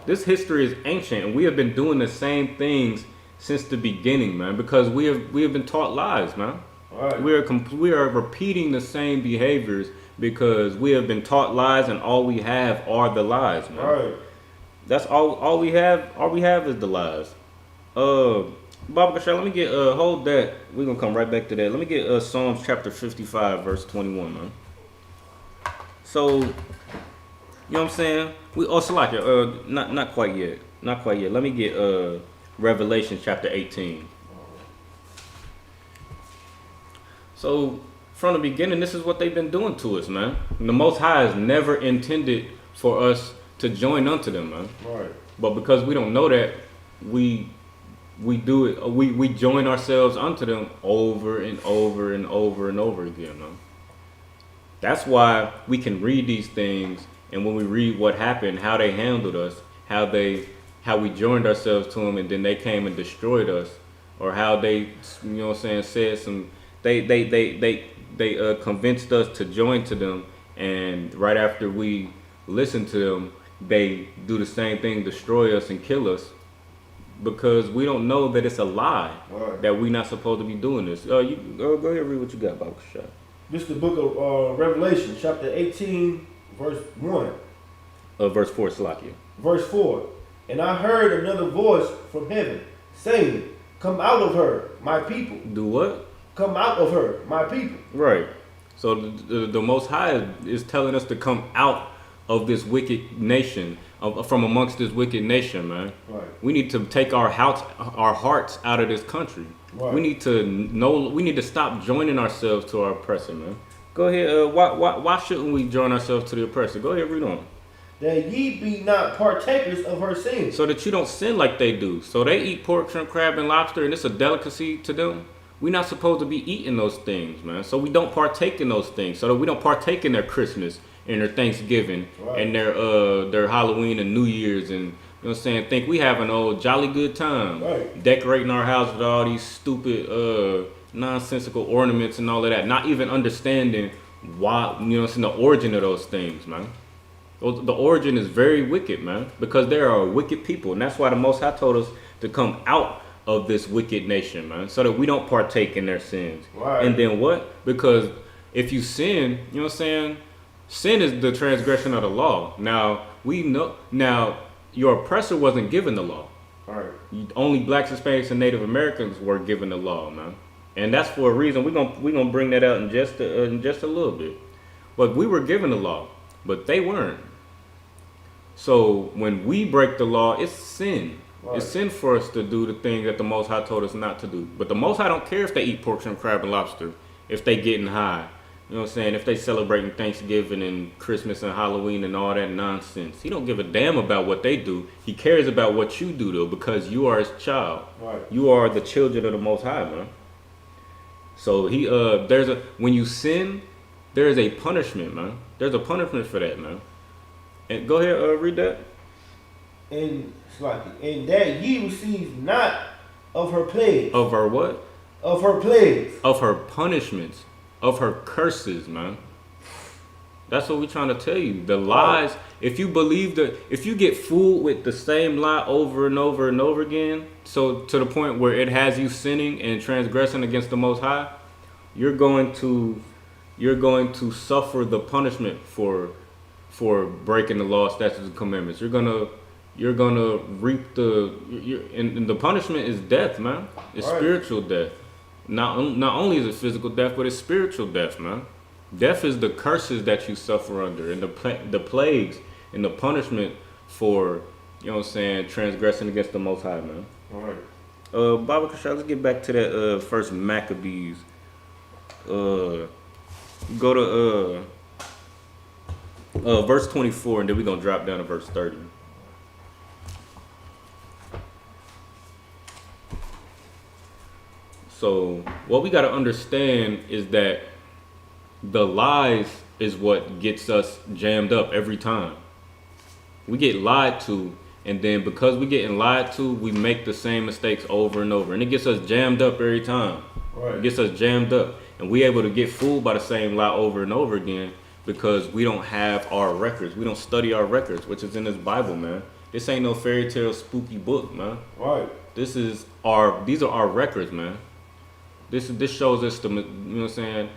This history is ancient, and we have been doing the same things since the beginning, man. Because we have been taught lies, man. Right. We are repeating the same behaviors because we have been taught lies, and all we have are the lies, man. Right. That's all we have. All we have is the lies. Baba Kashar, let me get hold that. We're gonna come right back to that. Let me get Psalms chapter 55, verse 21, man. So, you know what I'm saying? Salakia, not quite yet. Not quite yet. Let me get Revelation chapter 18. So, from the beginning, this is what they've been doing to us, man. And the Most High has never intended for us to join unto them, man. Right. But because we don't know that, we do it. We join ourselves unto them over and over and over and over again, man. That's why we can read these things, and when we read what happened, how they handled us, how we joined ourselves to them, and then they came and destroyed us, or how they, you know what I'm saying, said some, they convinced us to join to them, and right after we listen to them, they do the same thing, destroy us and kill us, because we don't know that it's a lie, right, that we're not supposed to be doing this. You go ahead and read what you got, Baba Kashar. This is the book of Revelation, chapter 18, verse 1. Verse 4, Salakia. Verse 4. And I heard another voice from heaven saying, come out of her, my people. Do what? Come out of her, my people. Right. So the Most High is telling us to come out of this wicked nation, from amongst this wicked nation, man. Right. We need to take our hearts out of this country. Right. We need to stop joining ourselves to our oppressor, man. Go ahead. Why shouldn't we join ourselves to the oppressor? Go ahead, read on. That ye be not partakers of her sins. So that you don't sin like they do. So they eat pork, shrimp, crab, and lobster, and it's a delicacy to them. We're not supposed to be eating those things, man. So we don't partake in those things. So that we don't partake in their Christmas and their Thanksgiving, right, and their Halloween and New Year's, and, you know what I'm saying, think we having a jolly good time, right, decorating our house with all these stupid nonsensical ornaments and all of that, not even understanding why, you know what I'm saying, the origin of those things, man. The origin is very wicked, man, because there are wicked people, and that's why the Most High told us to come out of this wicked nation, man, so that we don't partake in their sins. Right. And then what? Because if you sin, you know what I'm saying, sin is the transgression of the law. Now, we know, your oppressor wasn't given the law. Right. Only blacks, Hispanics, and Native Americans were given the law, man. And that's for a reason. We're gonna bring that out in just a little bit. But we were given the law, but they weren't. So when we break the law, it's sin. Right. It's sin for us to do the thing that the Most High told us not to do. But the Most High don't care if they eat pork, shrimp, crab, and lobster, if they getting high. You know what I'm saying? If they celebrating Thanksgiving and Christmas and Halloween and all that nonsense, he don't give a damn about what they do. He cares about what you do though, because you are his child. Right. You are the children of the Most High, man. So he when you sin, there is a punishment, man. There's a punishment for that, man. And go ahead, read that. And it's like, and that ye receive not of her plagues. Of her what? Of her plagues. Of her punishments. Of her curses, man. That's what we're trying to tell you. The lies, if you believe if you get fooled with the same lie over and over and over again, so to the point where it has you sinning and transgressing against the Most High, you're going to suffer the punishment for breaking the law, statutes, and commandments. You're gonna reap and the punishment is death, man. It's spiritual death. Not only is it physical death, but it's spiritual death, man. Death is the curses that you suffer under, and the plagues and the punishment for, you know what I'm saying, transgressing against the Most High, man. All right. Baba Kashal, let's get back to that first Maccabees. Go to verse 24, and then we're gonna drop down to verse 30. So what we got to understand is that the lies is what gets us jammed up every time. We get lied to, and then because we getting lied to, we make the same mistakes over and over, and it gets us jammed up every time. Right. It gets us jammed up, and we able to get fooled by the same lie over and over again because we don't have our records. We don't study our records, which is in this Bible, man. This ain't no fairy tale spooky book, man. Right. These are our records, man. This shows us you know what I'm saying,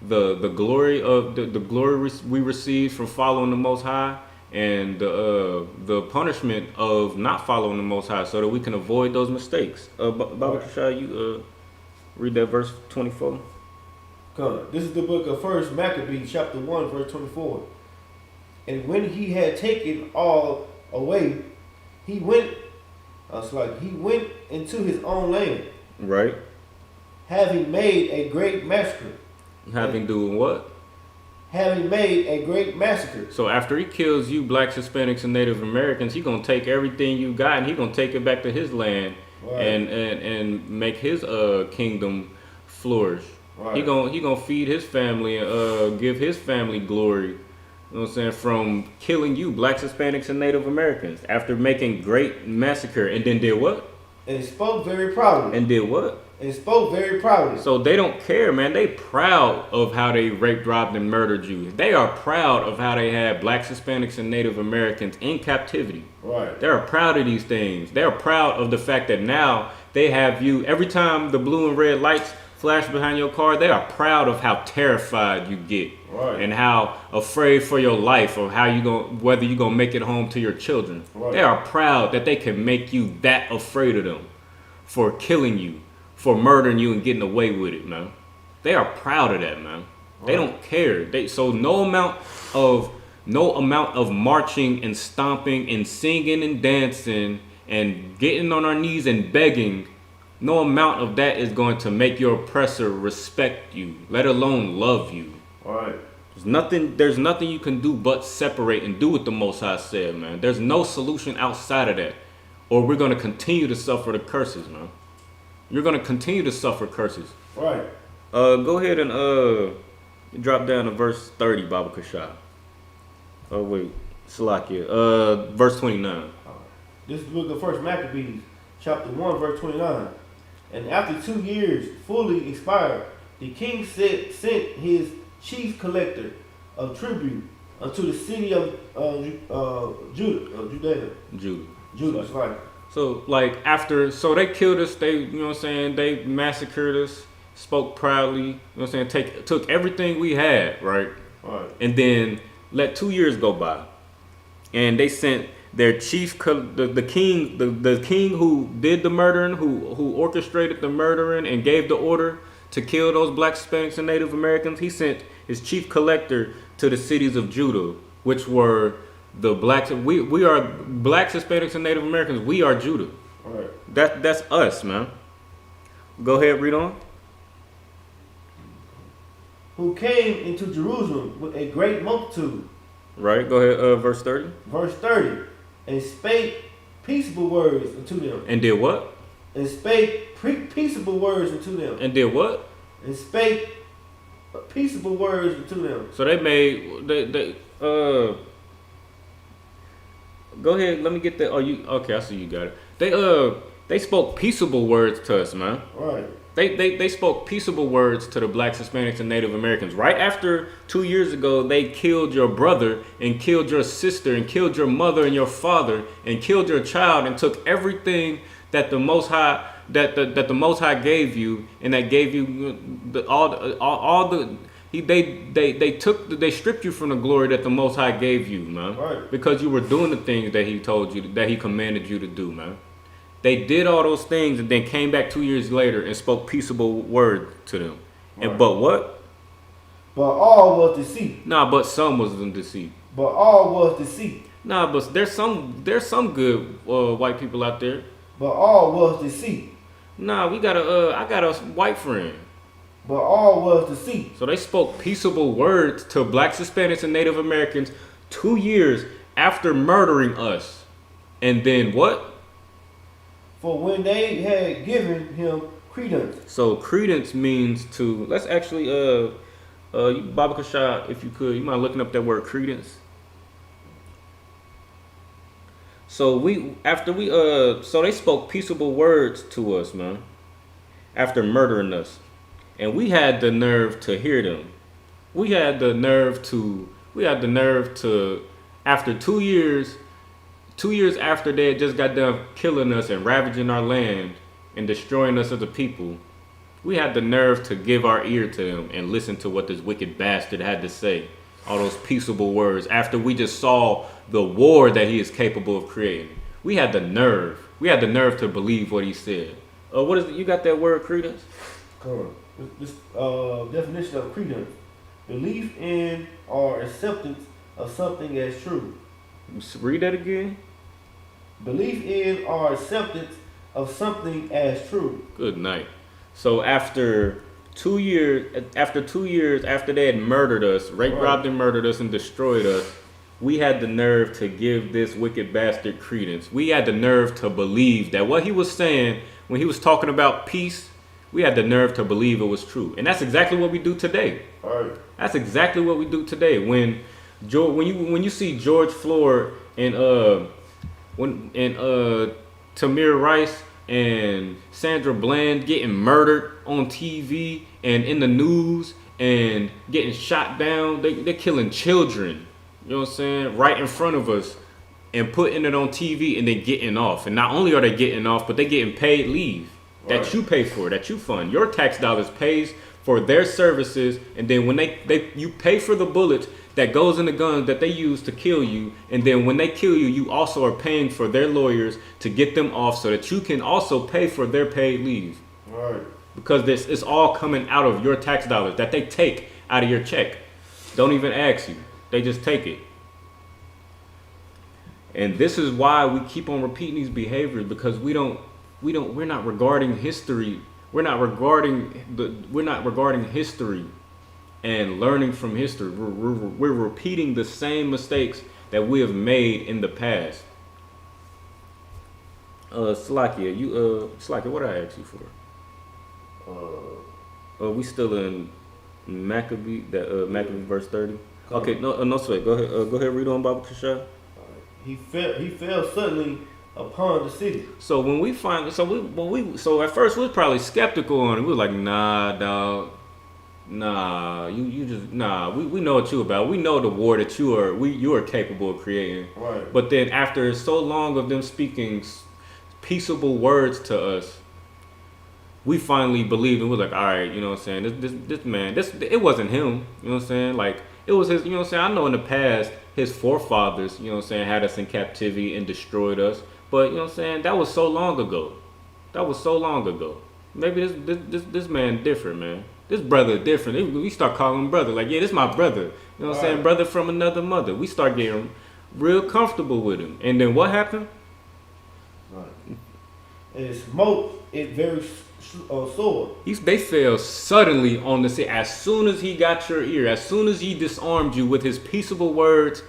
the glory of the glory we receive from following the Most High, and the punishment of not following the Most High, so that we can avoid those mistakes. Baba Kashal, you read that verse 24. Come. This is the book of First Maccabees, chapter 1, verse 24. And when he had taken all away, he went into his own land. Right. Having made a great massacre. Doing what? Having made a great massacre. So after he kills you, blacks, Hispanics, and Native Americans, he gonna take everything you got and he gonna take it back to his land, right, and make his kingdom flourish. Right. He gonna feed his family and give his family glory. You know what I'm saying? From killing you, blacks, Hispanics, and Native Americans, after making great massacre, and then did what? And spoke very proudly. And did what? And spoke very proudly. So they don't care, man. They proud of how they raped, robbed, and murdered you. They are proud of how they had blacks, Hispanics, and Native Americans in captivity. Right. They are proud of these things. They are proud of the fact that now they have you. Every time the blue and red lights flash behind your car, they are proud of how terrified you get. Right. And how afraid for your life, or how whether you gonna make it home to your children. Right. They are proud that they can make you that afraid of them, for killing you, for murdering you and getting away with it, man. They are proud of that, man. Right. They don't care. So no amount of marching and stomping and singing and dancing and getting on our knees and begging, no amount of that is going to make your oppressor respect you, let alone love you. All right. There's nothing you can do but separate and do what the Most High said, man. There's no solution outside of that, or we're going to continue to suffer the curses, man. You're going to continue to suffer curses. Right. Go ahead and drop down to verse 30, Baba Kashal. Oh, wait. Salakia. Verse 29. This is the book of First Maccabees, chapter 1, verse 29. And after 2 years fully expired, the king sent his chief collector of tribute unto the city of Judah. Judah. Right. So so they killed us, you know what I'm saying, they massacred us, spoke proudly, you know what I'm saying, took everything we had, right? Right. And then let 2 years go by. And they sent their chief, the king who did the murdering, who orchestrated the murdering and gave the order to kill those blacks, Hispanics, and Native Americans. He sent his chief collector to the cities of Judah, which were the blacks. We are blacks, Hispanics, and Native Americans. We are Judah. All right. That's us, man. Go ahead, read on. who came into Jerusalem with a great multitude. Right, go ahead, verse 30. Verse 30. And spake peaceable words unto them. And did what? And spake peaceable words unto them. And did what? And spake peaceable words unto them. So they made, go ahead, let me get that. Oh, you, okay, I see you got it. They spoke peaceable words to us, man. Right. They spoke peaceable words to the blacks, Hispanics, and Native Americans. Right after 2 years ago, they killed your brother and killed your sister and killed your mother and your father and killed your child and took everything that the Most High that the Most High gave you, and that gave you they stripped you from the glory that the Most High gave you, man. Right. Because you were doing the things that He told you, that He commanded you to do, man. They did all those things and then came back 2 years later and spoke peaceable word to them. Right. And but what? But all was deceit. Nah, but some was in deceit. But all was deceit. Nah, but there's some good white people out there. But all was deceit. Nah, I got a white friend. But all was deceit. So they spoke peaceable words to blacks, Hispanics, and Native Americans 2 years after murdering us. And then what? For when they had given him credence. So credence means to, let's actually, Baba Kashad, if you could, you mind looking up that word credence? So so they spoke peaceable words to us, man, after murdering us. And we had the nerve to hear them. We had the nerve to, after 2 years, 2 years after they had just got done killing us and ravaging our land and destroying us as a people, we had the nerve to give our ear to them and listen to what this wicked bastard had to say. All those peaceable words after we just saw the war that he is capable of creating. We had the nerve. We had the nerve to believe what he said. What is it? You got that word, credence? Correct. This definition of credence: belief in or acceptance of something as true. Read that again. Belief in or acceptance of something as true. Good night. So after 2 years, after they had murdered us, raped, robbed, and murdered us and destroyed us, we had the nerve to give this wicked bastard credence. We had the nerve to believe that what he was saying when he was talking about peace, we had the nerve to believe it was true. And that's exactly what we do today. All right. That's exactly what we do today. When you see George Floyd and Tamir Rice and Sandra Bland getting murdered on TV and in the news and getting shot down, they're killing children, you know what I'm saying, right in front of us and putting it on TV and then getting off. And not only are they getting off, but they're getting paid leave that you pay for, that you fund. Your tax dollars pays for their services, and then when you pay for the bullets that goes in the guns that they use to kill you, and then when they kill you, you also are paying for their lawyers to get them off so that you can also pay for their paid leave. Right. Because this is all coming out of your tax dollars that they take out of your check. Don't even ask you. They just take it. And this is why we keep on repeating these behaviors, because we're not regarding history. We're not regarding history and learning from history. We're repeating the same mistakes that we have made in the past. Slakia, what did I ask you for? We still in Maccabee, Maccabee verse 30. Okay, no sweat. Go ahead, read on, Baba Kashad. He fell suddenly upon the city. So when we at first we was probably skeptical on it. We was like, nah, dog. Nah, you just nah. We know what you about. We know the war that you are capable of creating. Right. But then after so long of them speaking peaceable words to us, we finally believed, and we're like, all right, you know what I'm saying? This man, it wasn't him. You know what I'm saying? Like, it was his. You know what I'm saying? I know in the past his forefathers, you know what I'm saying, had us in captivity and destroyed us. But you know what I'm saying? That was so long ago. Maybe this man different, man. This brother different. We start calling him brother. Like, yeah, this my brother. You know what I'm saying? Brother from another mother. We start getting real comfortable with him. And then what happened? Right. And it very sore. They fell suddenly on the city. As soon as he got your ear, as soon as he disarmed you with his peaceable words,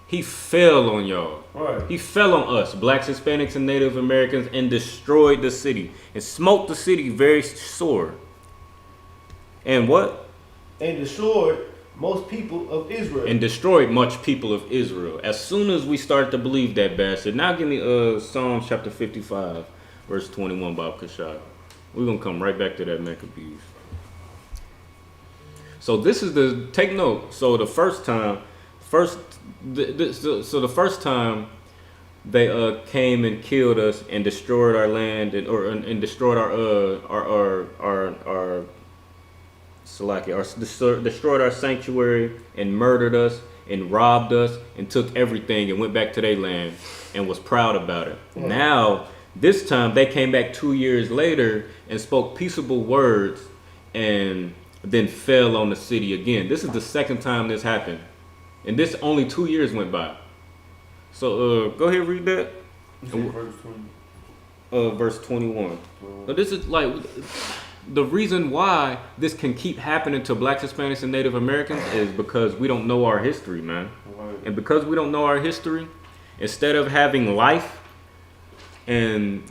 he fell on y'all. Right. He fell on us, blacks, Hispanics, and Native Americans, and destroyed the city. And smote the city very sore. And what? And destroyed most people of Israel. And destroyed much people of Israel. As soon as we start to believe that bastard. Now give me Psalms chapter 55, verse 21, Bob Kashad. We're going to come right back to that Maccabees. So this is take note. So the first time they came and killed us and destroyed our land and destroyed destroyed our sanctuary and murdered us and robbed us and took everything and went back to their land and was proud about it. Yeah. Now, this time they came back 2 years later and spoke peaceable words and then fell on the city again. This is the second time this happened. And this only 2 years went by. So go ahead and read that. Verse 21. But this is like the reason why this can keep happening to blacks, Hispanics, and Native Americans is because we don't know our history, man. Right. And because we don't know our history, instead of having life and,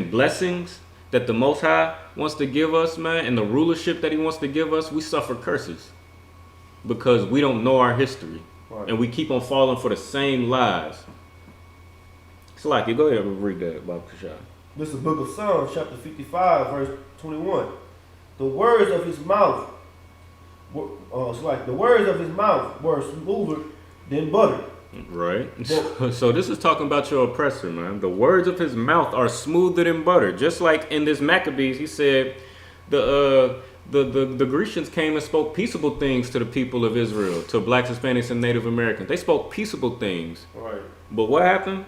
blessings that the Most High wants to give us, man, and the rulership that he wants to give us, we suffer curses because we don't know our history. Right. And we keep on falling for the same lies. So, like, you go ahead and read that, Bob Kashad. This is the book of Psalms, chapter 55, verse 21. The words of his mouth, the words of his mouth were smoother than butter. Right. So this is talking about your oppressor, man. The words of his mouth are smoother than butter. Just like in this Maccabees, he said the Grecians came and spoke peaceable things to the people of Israel, to blacks, Hispanics, and Native Americans. They spoke peaceable things. Right. But what happened?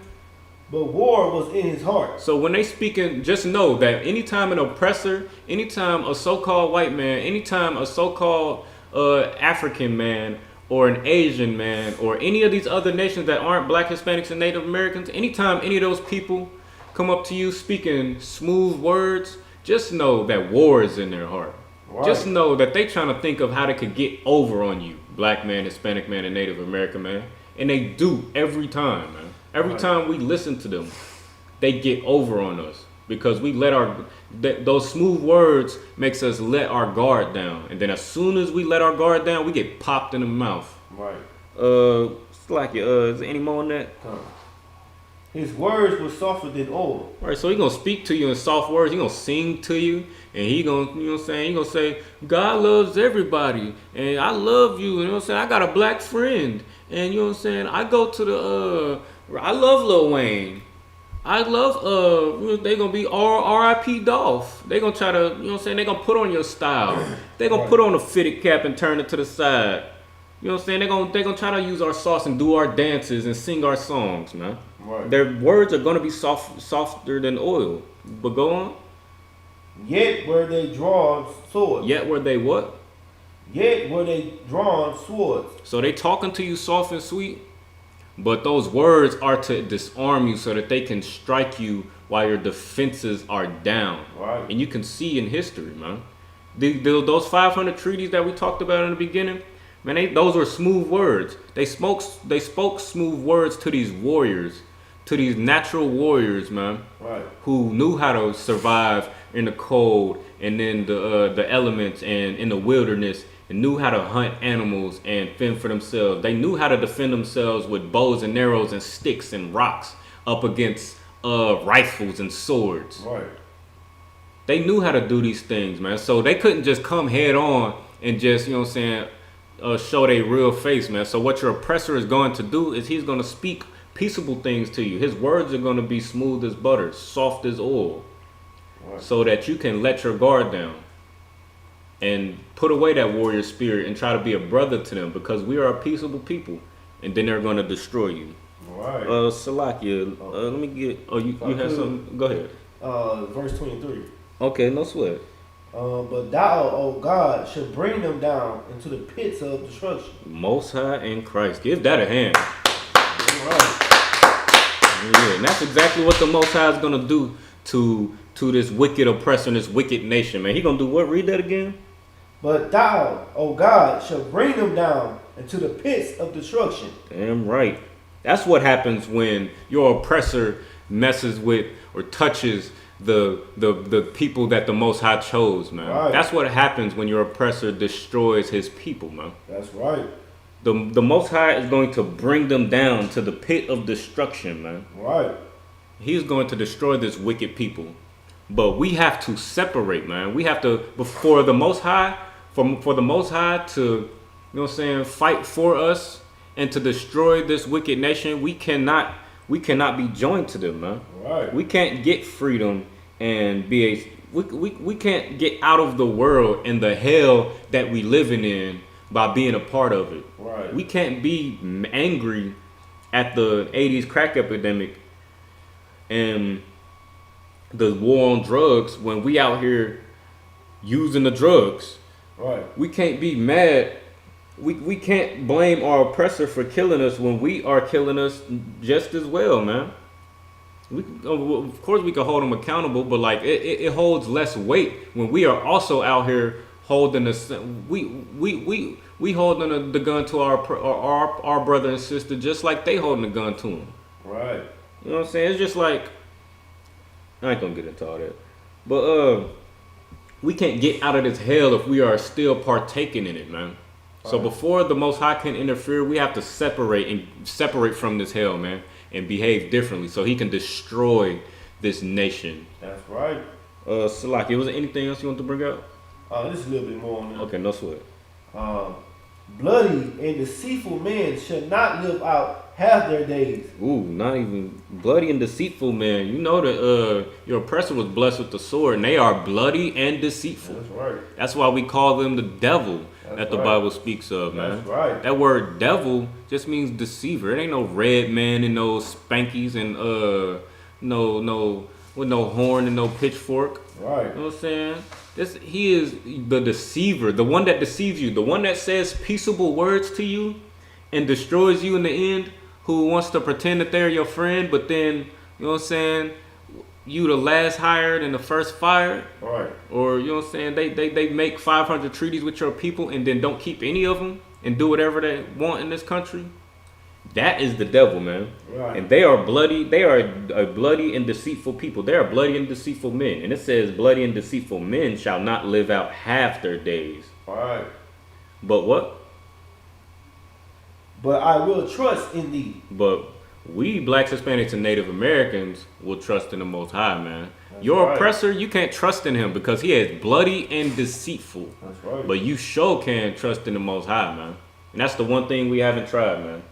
But war was in his heart. So when they speaking, just know that anytime an oppressor, anytime a so-called white man, anytime a so-called African man or an Asian man or any of these other nations that aren't black, Hispanics, and Native Americans, anytime any of those people come up to you speaking smooth words, just know that war is in their heart. Right. Just know that they trying to think of how they could get over on you, black man, Hispanic man, and Native American man. And they do every time, man. Every time we listen to them, they get over on us because we let those smooth words makes us let our guard down. And then as soon as we let our guard down, we get popped in the mouth. Right. Is there any more on that? His words were softer than oil. Right, so he gonna speak to you in soft words. He gonna sing to you, and he gonna, he gonna say, God loves everybody, and I love you. I got a black friend, and I go to I love Lil Wayne. I love, they gonna be R.I.P. Dolph. They gonna try to, they gonna put on your style. They gonna put on a fitted cap and turn it to the side. They gonna try to use our sauce and do our dances and sing our songs, man. Right. Their words are gonna be softer than oil. But go on. Yet were they drawn swords. Yet were they what? Yet were they drawn swords. So they talking to you soft and sweet, but those words are to disarm you so that they can strike you while your defenses are down. Right. And you can see in history, man. Those 500 treaties that we talked about in the beginning, man, those were smooth words. They spoke smooth words to these warriors, to these natural warriors, man, right, who knew how to survive in the cold and in the elements and in the wilderness, and knew how to hunt animals and fend for themselves. They knew how to defend themselves with bows and arrows and sticks and rocks up against rifles and swords. Right. They knew how to do these things, man. So they couldn't just come head on and just, show their real face, man. So what your oppressor is going to do is he's going to speak peaceable things to you. His words are going to be smooth as butter, soft as oil, right, so that you can let your guard down and put away that warrior spirit and try to be a brother to them, because we are a peaceable people, and then they're going to destroy you. Right. Salakia, let me get, you have something? Go ahead. Verse 23. Okay, no sweat. But thou, O God, should bring them down into the pits of destruction. Most High in Christ. Give that a hand. Right. Yeah, and that's exactly what the Most High is going to do to to this wicked oppressor and this wicked nation, man. He gonna do what? Read that again. But thou, O God, shall bring them down into the pits of destruction. Damn right. That's what happens when your oppressor messes with or touches the people that the Most High chose, man. Right. That's what happens when your oppressor destroys his people, man. That's right. The Most High is going to bring them down to the pit of destruction, man. Right. He's going to destroy this wicked people. But we have to separate, man. We have to, before the Most High, for the Most High to, you know what I'm saying, fight for us and to destroy this wicked nation, we cannot be joined to them, man. Right. We can't get freedom and we can't get out of the world and the hell that we living in by being a part of it. Right. We can't be angry at the 80s crack epidemic and the war on drugs when we out here using the drugs. Right. We can't be mad. We can't blame our oppressor for killing us when we are killing us just as well, man. Of course we can hold them accountable, but like it holds less weight when we are also out here holding we holding the gun to our brother and sister just like they holding the gun to them. Right. You know what I'm saying? It's just like, I ain't gonna get into all that, but we can't get out of this hell if we are still partaking in it, man. So before the Most High can interfere, we have to separate from this hell, man, and behave differently so he can destroy this nation. That's right. Salaki, was there anything else you want to bring up? This is a little bit more on that. Okay, no sweat. Bloody and deceitful men shall not live out half their days. Ooh, not even bloody and deceitful men. You know that your oppressor was blessed with the sword, and they are bloody and deceitful. That's right. That's why we call them the devil. That the right. Bible speaks of, man. That's right. That word devil just means deceiver. It ain't no red man and no spankies and no with no horn and no pitchfork. Right. You know what I'm saying? He is the deceiver, the one that deceives you, the one that says peaceable words to you and destroys you in the end, who wants to pretend that they're your friend, but then, you know what I'm saying, you the last hired and the first fired. Right. Or, you know what I'm saying, they make 500 treaties with your people and then don't keep any of them and do whatever they want in this country. That is the devil, man. Right. And they are a bloody and deceitful people. They are bloody and deceitful men. And it says bloody and deceitful men shall not live out half their days. Right. But what? But I will trust in thee. But we blacks, Hispanics, and Native Americans will trust in the Most High, man. That's Your right. oppressor, you can't trust in him because he is bloody and deceitful. That's right. But you sure can trust in the Most High, man. And that's the one thing we haven't tried, man.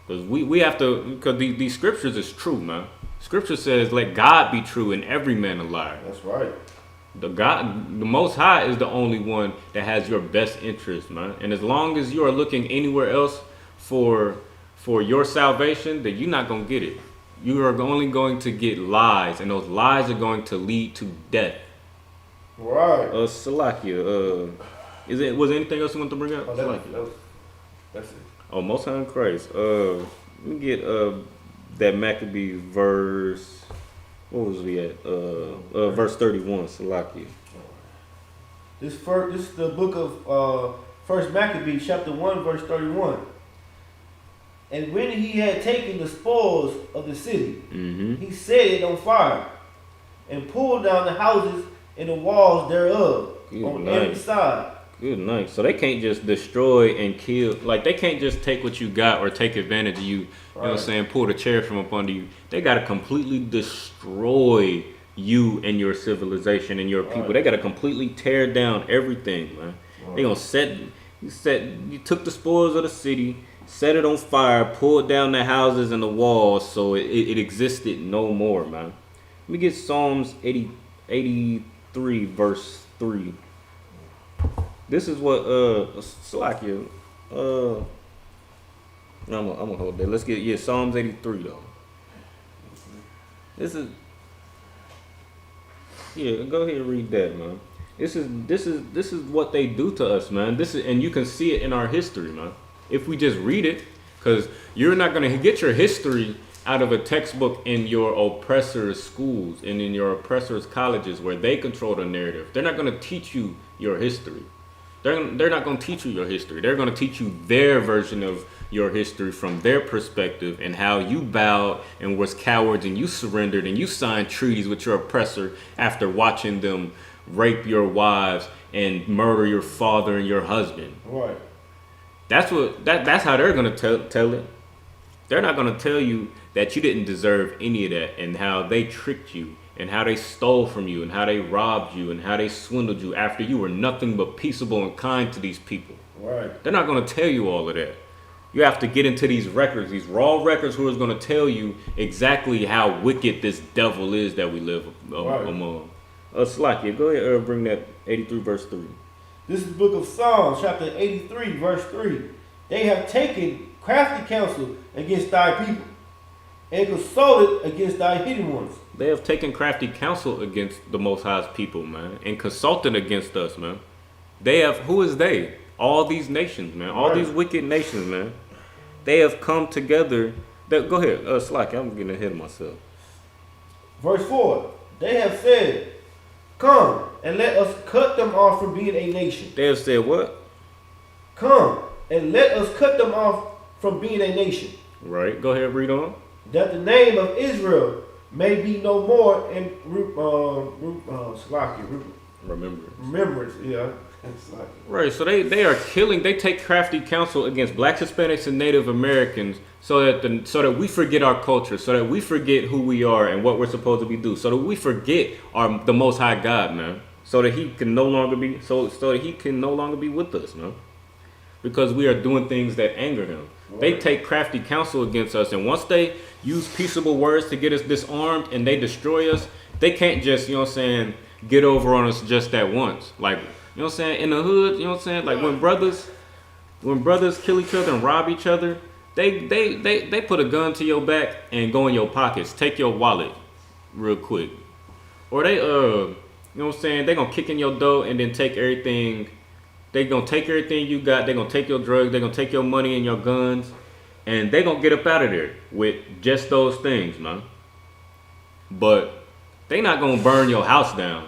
Because we have to, because these scriptures is true, man. Scripture says, let God be true and every man a liar. That's right. The Most High is the only one that has your best interest, man. And as long as you are looking anywhere else for your salvation, then you're not going to get it. You are only going to get lies, and those lies are going to lead to death. Right. Salakia, was there anything else you want to bring up? That's it. Oh, Most High in Christ. Let me get that Maccabees verse. What was we at? Verse 31. Salakia. This is the book of First Maccabees, chapter 1, verse 31. And when he had taken the spoils of the city, he set it on fire, and pulled down the houses and the walls thereof on every side. Good night. So they can't just destroy and kill. Like, they can't just take what you got or take advantage of you. You know what I'm saying? Pull the chair from up under you. They got to completely destroy you and your civilization and your people. They got to completely tear down everything, man. They gonna you took the spoils of the city, set it on fire, pulled down the houses and the walls so it existed no more, man. Let me get Psalms 83 verse 3. This is what Salakia. I'm gonna hold that. Let's get Psalms 83 though. This is go ahead and read that, man. This is what they do to us, man. And you can see it in our history, man. If we just read it, because you're not gonna get your history out of a textbook in your oppressor's schools and in your oppressor's colleges where they control the narrative. They're not going to teach you your history. They're not going to teach you your history. They're going to teach you their version of your history from their perspective and how you bowed and was cowards and you surrendered and you signed treaties with your oppressor after watching them rape your wives and murder your father and your husband. Right. That's how they're going to tell it. They're not going to tell you that you didn't deserve any of that and how they tricked you and how they stole from you and how they robbed you and how they swindled you after you were nothing but peaceable and kind to these people. Right. They're not going to tell you all of that. You have to get into these records, these raw records, who is going to tell you exactly how wicked this devil is that we live among. Slakia, go ahead, bring that 83 verse 3. This is the book of Psalms, chapter 83, verse 3. They have taken crafty counsel against thy people and consulted against thy hidden ones. They have taken crafty counsel against the Most High's people, man, and consulted against us, man. They have, who is they? All these nations, man. All these wicked nations, man. They have come together. Go ahead, Slakia, I'm getting ahead of myself. Verse 4. They have said, come and let us cut them off from being a nation. They have said what? Come and let us cut them off from being a nation. Right, go ahead, read on. That the name of Israel may be no more in remembrance. Yeah. Right, so they are killing. They take crafty counsel against Blacks, Hispanics, and Native Americans so that we forget our culture, so that we forget who we are and what we're supposed to be doing, so that we forget the Most High God, man, so that He can no longer be with us, man, because we are doing things that anger Him. Right. They take crafty counsel against us, and once they use peaceable words to get us disarmed and they destroy us, they can't just, you know what I'm saying, get over on us just that once, like. You know what I'm saying? In the hood, you know what I'm saying? Like when brothers kill each other and rob each other, they put a gun to your back and go in your pockets, take your wallet real quick. Or they you know what I'm saying? They gonna kick in your door and then take everything. They gonna take everything you got. They gonna take your drugs. They gonna take your money and your guns, and they gonna get up out of there with just those things, man. But they not gonna burn your house down.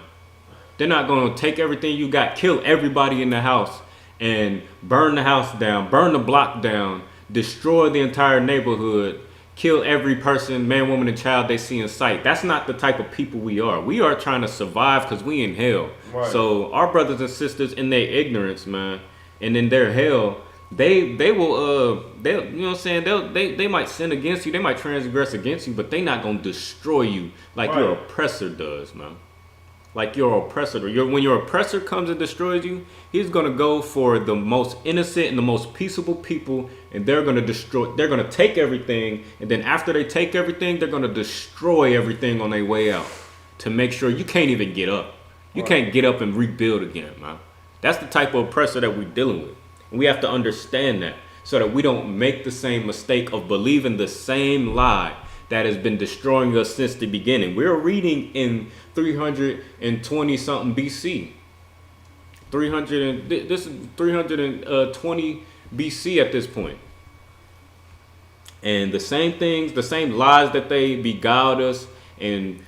They're not going to take everything you got, kill everybody in the house, and burn the house down, burn the block down, destroy the entire neighborhood, kill every person, man, woman, and child they see in sight. That's not the type of people we are. We are trying to survive because we in hell. Right. So our brothers and sisters in their ignorance, man, and in their hell, they will you know what I'm saying, they might sin against you, they might transgress against you, but they not going to destroy you like your oppressor does, man. Like your oppressor. When your oppressor comes and destroys you, he's going to go for the most innocent and the most peaceable people, and they're going to take everything, and then after they take everything, they're going to destroy everything on their way out to make sure you can't even get up. You can't get up and rebuild again, man. That's the type of oppressor that we're dealing with. And we have to understand that so that we don't make the same mistake of believing the same lie that has been destroying us since the beginning. We're reading in 320 something BC. This is 320 BC at this point. And the same things, the same lies that they beguiled us and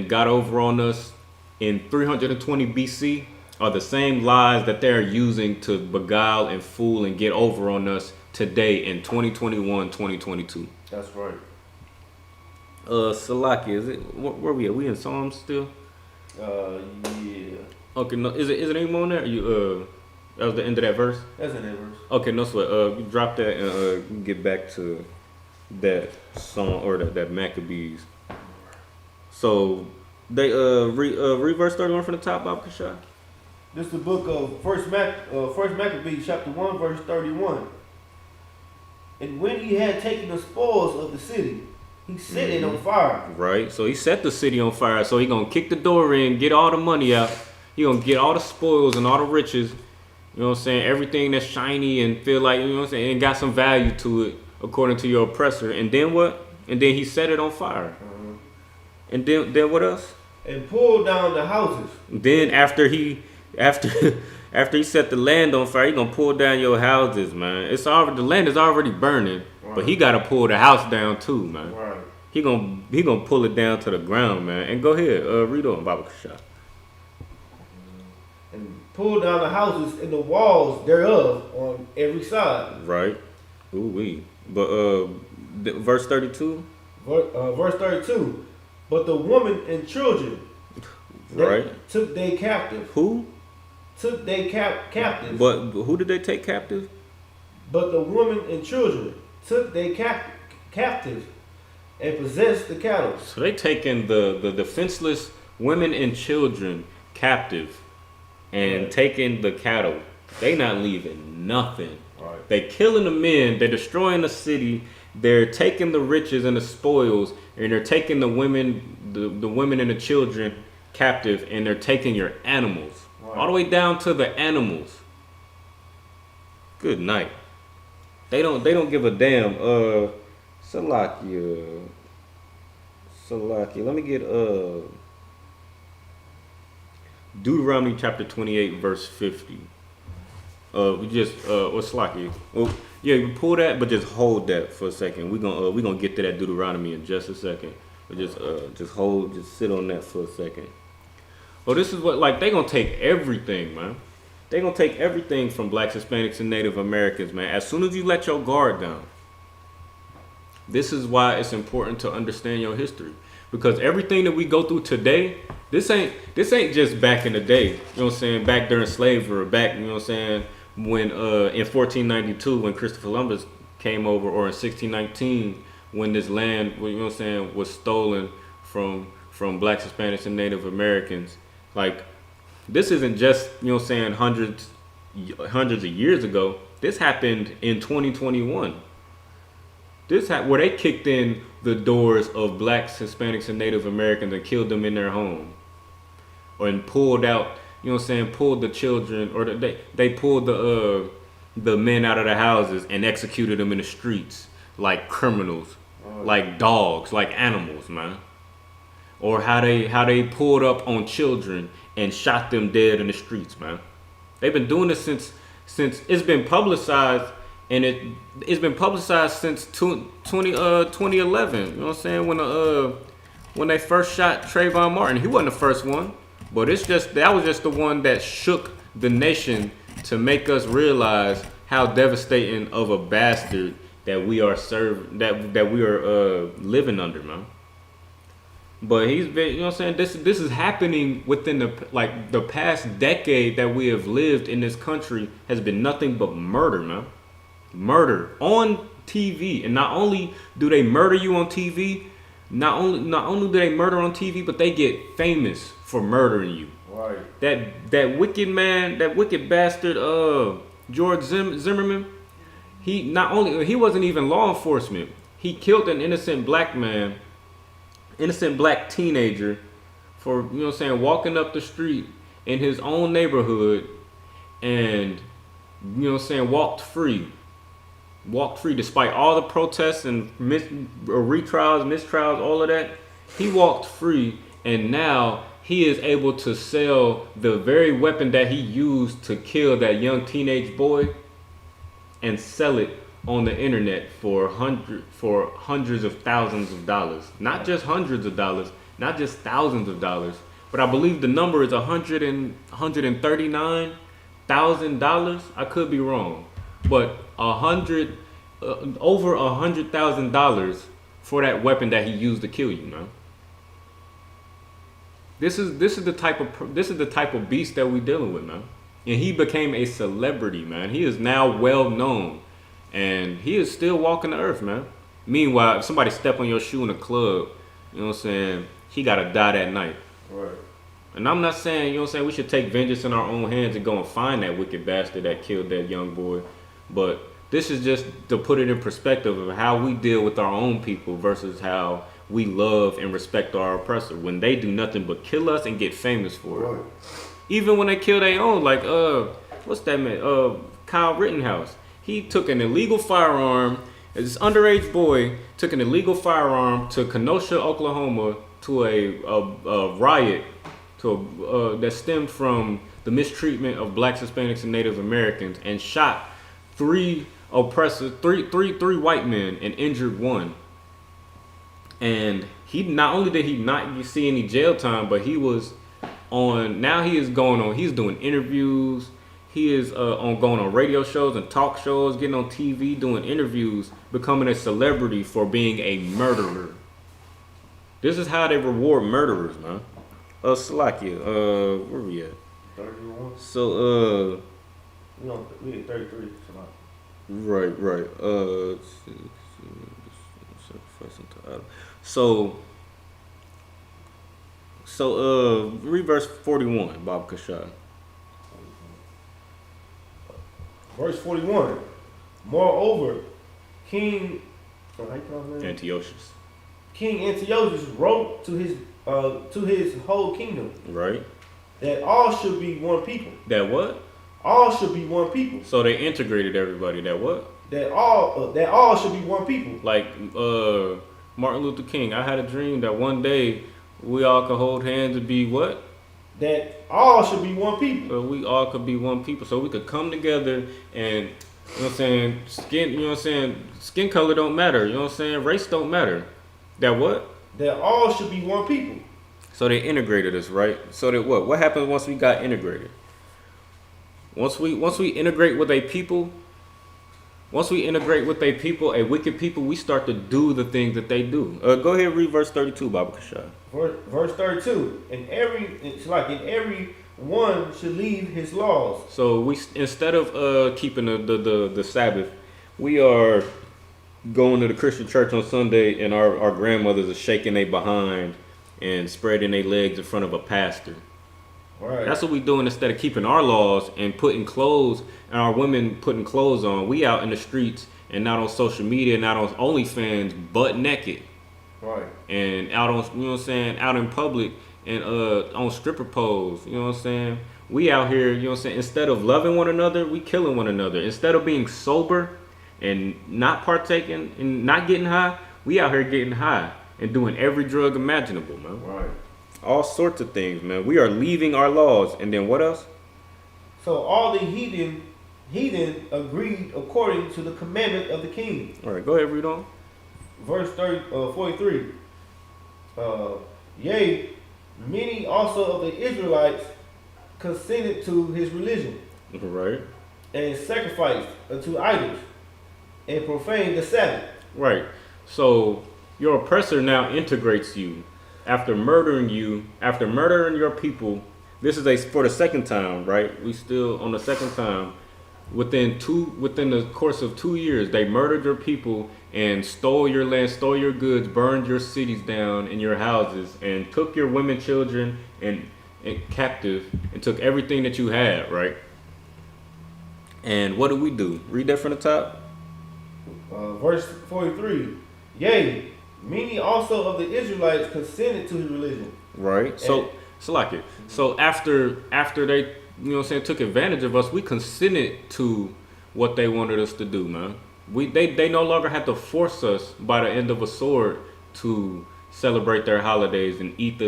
got over on us in 320 BC are the same lies that they're using to beguile and fool and get over on us today in 2021, 2022. That's right. Salaki, is it where we at? We in Psalms still? Yeah. Okay, no, is it any more on there? That was the end of that verse? That's the end of the verse. Okay, no sweat. You drop that and get back to that song or that Maccabees. So they read verse 31 from the top, Bob Kashak. This is the book of First Maccabees, chapter 1, verse 31. And when he had taken the spoils of the city, he set it on fire. Right. So he set the city on fire. So he gonna kick the door in, get all the money out. He gonna get all the spoils and all the riches. You know what I'm saying? Everything that's shiny and feel like, you know what I'm saying, and got some value to it according to your oppressor. And then what? And then he set it on fire. And then what else? And pulled down the houses. Then after he After after he set the land on fire, he gonna pull down your houses, man. It's already, the land is already burning, but he gotta pull the house down too, man. Right. He gonna pull it down to the ground, man. And go ahead, read on, Baba Kasha. And pull down the houses and the walls thereof on every side. Right. Ooh wee. But verse 32. Verse 32. But the women and children Right. took they captive. Who? Took they captive. But who did they take captive? But the women and children took they captive and possessed the cattle. So they taking the defenseless women and children captive and taking the cattle. They not leaving nothing. Right. They killing the men. They're destroying the city. They're taking the riches and the spoils, and they're taking the women, the women and the children captive, and they're taking your animals. Right. All the way down to the animals. Good night. They don't give a damn. Salakia. Let me get Deuteronomy chapter 28 verse 50. We just what's Salakia? Oh, yeah, you pull that, but just hold that for a second. We gonna get to that Deuteronomy in just a second. But just sit on that for a second. Well, this is what, like, they gonna take everything, man. They gonna take everything from blacks, Hispanics, and Native Americans, man. As soon as you let your guard down. This is why it's important to understand your history. Because everything that we go through today, this ain't just back in the day. You know what I'm saying? Back during slavery, or back, you know what I'm saying, when in 1492 when Christopher Columbus came over, or in 1619 when this land, you know what I'm saying, was stolen from blacks, Hispanics, and Native Americans. Like, this isn't just, you know what I'm saying, hundreds of years ago. This happened in 2021. Where they kicked in the doors of blacks, Hispanics, and Native Americans and killed them in their home. And pulled out, you know what I'm saying, pulled the children, or they pulled the men out of the houses and executed them in the streets like criminals, like dogs, like animals, man. Or how they pulled up on children and shot them dead in the streets, man. They've been doing this since it's been publicized, and it's been publicized since 2011. You know what I'm saying? When they first shot Trayvon Martin, he wasn't the first one, but that was just the one that shook the nation to make us realize how devastating of a bastard that we are living under, man. But he's been, you know what I'm saying, this is happening within the past decade that we have lived in this country has been nothing but murder, man. Murder on TV. And not only do they murder you on TV, not only do they murder on TV, but they get famous for murdering you. Right. That wicked man, that wicked bastard, George Zimmerman, he wasn't even law enforcement. He killed an innocent black teenager for, you know what I'm saying, walking up the street in his own neighborhood and, you know what I'm saying, walked free despite all the protests and retrials, mistrials, all of that. He walked free, and now he is able to sell the very weapon that he used to kill that young teenage boy and sell it on the internet for hundreds of thousands of dollars. Not just hundreds of dollars, not just thousands of dollars, but I believe the number is $139,000. I could be wrong, but over $100,000 for that weapon that he used to kill you, man. This is the type of beast that we dealing with, man. And he became a celebrity, man. He is now well known. And he is still walking the earth, man. Meanwhile, if somebody step on your shoe in a club, you know what I'm saying, he gotta die that night. Right. And I'm not saying, you know what I'm saying, we should take vengeance in our own hands and go and find that wicked bastard that killed that young boy. But this is just to put it in perspective of how we deal with our own people versus how we love and respect our oppressor when they do nothing but kill us and get famous for it. Right. Even when they kill their own, like what's that man? Kyle Rittenhouse. He took an illegal firearm. This underage boy took an illegal firearm to Kenosha, Oklahoma, to a riot that stemmed from the mistreatment of blacks, Hispanics, and Native Americans, and shot three white men and injured one. And he not only did he not see any jail time, but he was on. Now he is going on. He's doing interviews. He is going on radio shows and talk shows, getting on TV, doing interviews, becoming a celebrity for being a murderer. This is how they reward murderers, man. Salakia, where we at? 31. So, We at 33. right. Read verse 41, Bob Kashad. Verse 41. Moreover, King Antiochus. King Antiochus wrote to his whole kingdom, Right. that all should be one people. That what? All should be one people. So they integrated everybody. That what? That all should be one people. Like Martin Luther King. I had a dream that one day we all could hold hands and be what? That all should be one people. So we all could be one people. So we could come together and, you know what I'm saying, skin color don't matter. You know what I'm saying? Race don't matter. That what? That all should be one people. So they integrated us, right? So that what? What happens once we got integrated? Once we integrate with a people, a wicked people, we start to do the things that they do. Go ahead and read verse 32, Baba Kashad. Verse 32. It's like in every one should leave his laws. So we, instead of keeping the Sabbath, we are going to the Christian church on Sunday, and our grandmothers are shaking their behind and spreading their legs in front of a pastor. Right. That's what we doing instead of keeping our laws and putting clothes, and our women putting clothes on. We out in the streets and not on social media, not on OnlyFans, butt naked. Right. And out on, you know what I'm saying, out in public and on stripper poles, you know what I'm saying? We out here, you know what I'm saying, instead of loving one another, we killing one another. Instead of being sober and not partaking and not getting high, we out here getting high and doing every drug imaginable, man. Right. All sorts of things, man. We are leaving our laws. And then what else? So all the heathen agreed according to the commandment of the king. All right, go ahead, read on. Verse 43. Yea, many also of the Israelites consented to his religion. Right. And sacrificed unto idols and profaned the Sabbath. Right. So your oppressor now integrates you after murdering your people. This is for the second time, right? We still on the second time. Within the course of 2 years, they murdered your people and stole your land, stole your goods, burned your cities down and your houses, and took your women, children, and captive, and took everything that you had, right? And what do? Read that from the top. Verse 43. Yea, many also of the Israelites consented to his religion. Right. So like it. So after they, you know what I'm saying, took advantage of us, we consented to what they wanted us to do, man. They no longer had to force us by the end of a sword to celebrate their holidays and eat the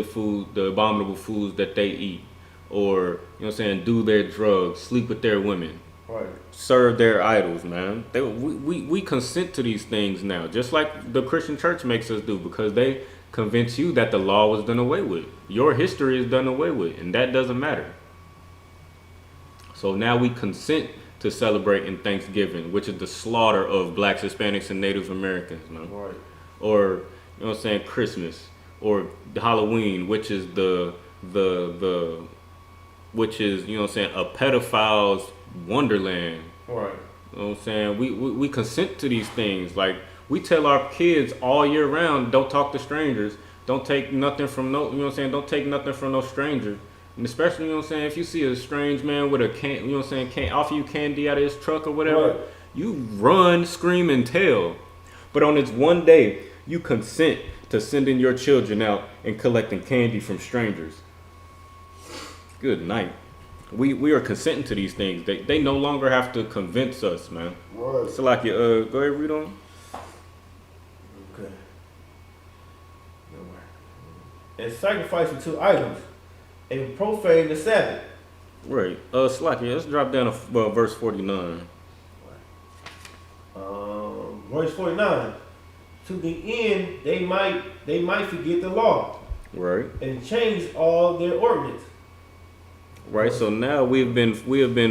abominable foods that they eat, or, you know what I'm saying, do their drugs, sleep with their women. Right. Serve their idols, man. We consent to these things now, just like the Christian church makes us do, because they convince you that the law was done away with. Your history is done away with, and that doesn't matter. So now we consent to celebrating Thanksgiving, which is the slaughter of blacks, Hispanics, and Native Americans, man. Right. Or, you know what I'm saying, Christmas, or Halloween, which is which is, you know what I'm saying, a pedophile's wonderland. Right. You know what I'm saying? We consent to these things. Like, we tell our kids all year round, don't talk to strangers. Don't take nothing from you know what I'm saying? Don't take nothing from no stranger. And especially, you know what I'm saying, if you see a strange man with a can, you know what I'm saying, can't offer you candy out of his truck or whatever, right, you run, scream, and tell. But on this one day, you consent to sending your children out and collecting candy from strangers. Good night. We are consenting to these things. They no longer have to convince us, man. Right. So like, go ahead, read on. Okay. And sacrificing to idols and profane the Sabbath. Right. Slacky, let's drop down to verse 49. Verse 49. To the end they might forget the law. Right. And change all their ordinance. Right. So now we have been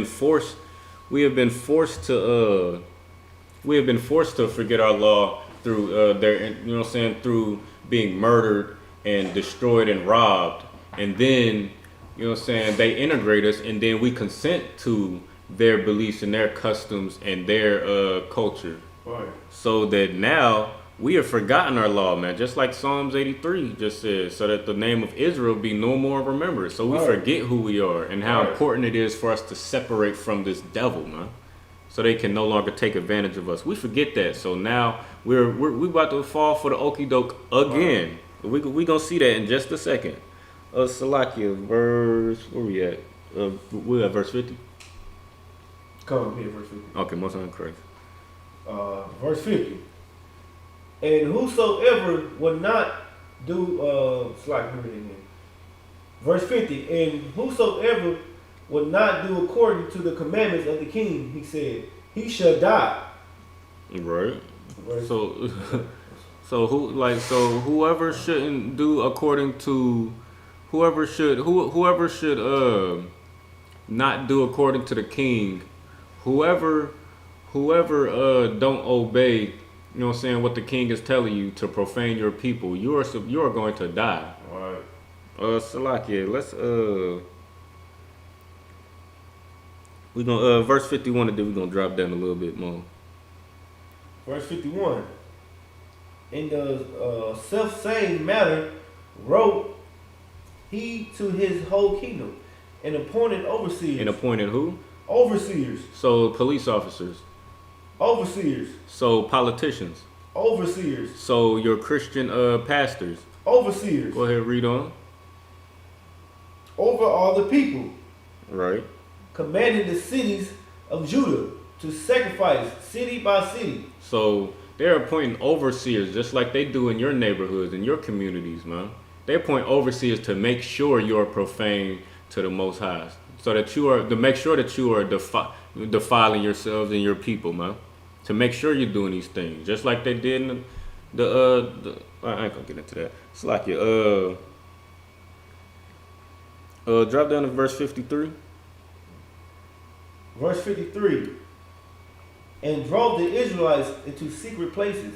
forced to forget our law through their, you know what I'm saying, through being murdered and destroyed and robbed, and then, you know what I'm saying, they integrate us, and then we consent to their beliefs and their customs and their culture. Right. So that now we have forgotten our law, man. Just like Psalms 83 just says, so that the name of Israel be no more remembered. So we forget who we are and how important it is for us to separate from this devil, man. So they can no longer take advantage of us. We forget that. So now we about to fall for the okie doke again. Right. We gonna see that in just a second. Salakia, verse, where we at? We at verse 50. Come here, verse 50. Okay, most on Christ. Verse 50. And whosoever would not do, verse 50. And whosoever would not do according to the commandments of the king, he said, he shall die. Right. So, whoever shouldn't do according to, whoever should not do according to the king, whoever don't obey, you know what I'm saying, what the king is telling you to profane your people, you are going to die. All right. Salakia, let's we're gonna verse 51, and then we're gonna drop down a little bit more. Verse 51. In the self-same matter wrote he to his whole kingdom, and appointed overseers. And appointed who? Overseers. So police officers. Overseers. So politicians. Overseers. So your Christian pastors. Overseers. Go ahead, read on. Over all the people. Right. Commanding the cities of Judah to sacrifice city by city. So they're appointing overseers just like they do in your neighborhoods and your communities, man. They appoint overseers to make sure you're profane to the Most High, so that to make sure that you are defiling yourselves and your people, man. To make sure you're doing these things, just like they did in the I ain't gonna get into that. It's like you drop down to verse 53. Verse 53. And drove the Israelites into secret places,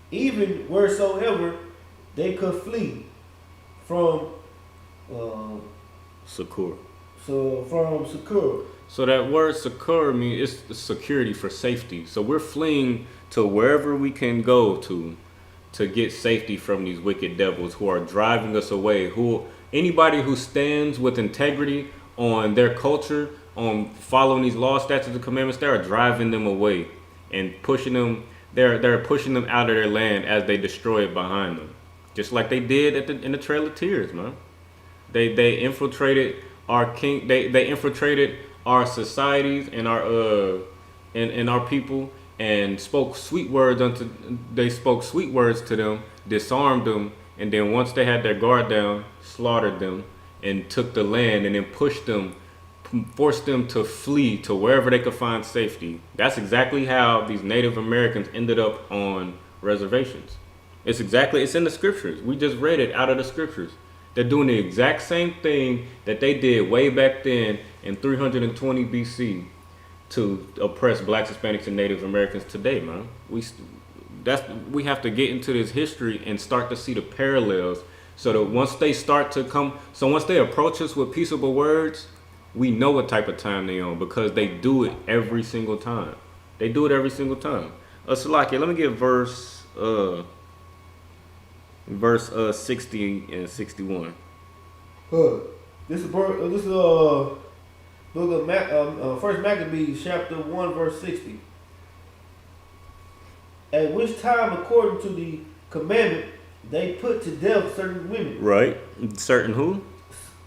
even wheresoever they could flee from Succor. From Succor. So that word Succor means it's security for safety. So we're fleeing to wherever we can go to get safety from these wicked devils who are driving us away. Anybody who stands with integrity on their culture, on following these laws, statutes, and commandments, they are driving them away and pushing them. They're pushing them out of their land as they destroy it behind them, just like they did in the Trail of Tears, man. They infiltrated our king. They infiltrated our societies and our people, and spoke sweet words to them, disarmed them, and then once they had their guard down, slaughtered them and took the land, and then forced them to flee to wherever they could find safety. That's exactly how these Native Americans ended up on reservations. It's in the scriptures. We just read it out of the scriptures. They're doing the exact same thing that they did way back then in 320 BC to oppress blacks, Hispanics, and Native Americans today, man. We have to get into this history and start to see the parallels, so that once they approach us with peaceable words, we know what type of time they on, because they do it every single time. Salakia, let me get verse 60 and 61. This is book of First Maccabees, chapter 1, verse 60. At which time, according to the commandment, they put to death certain women. Right. Certain who?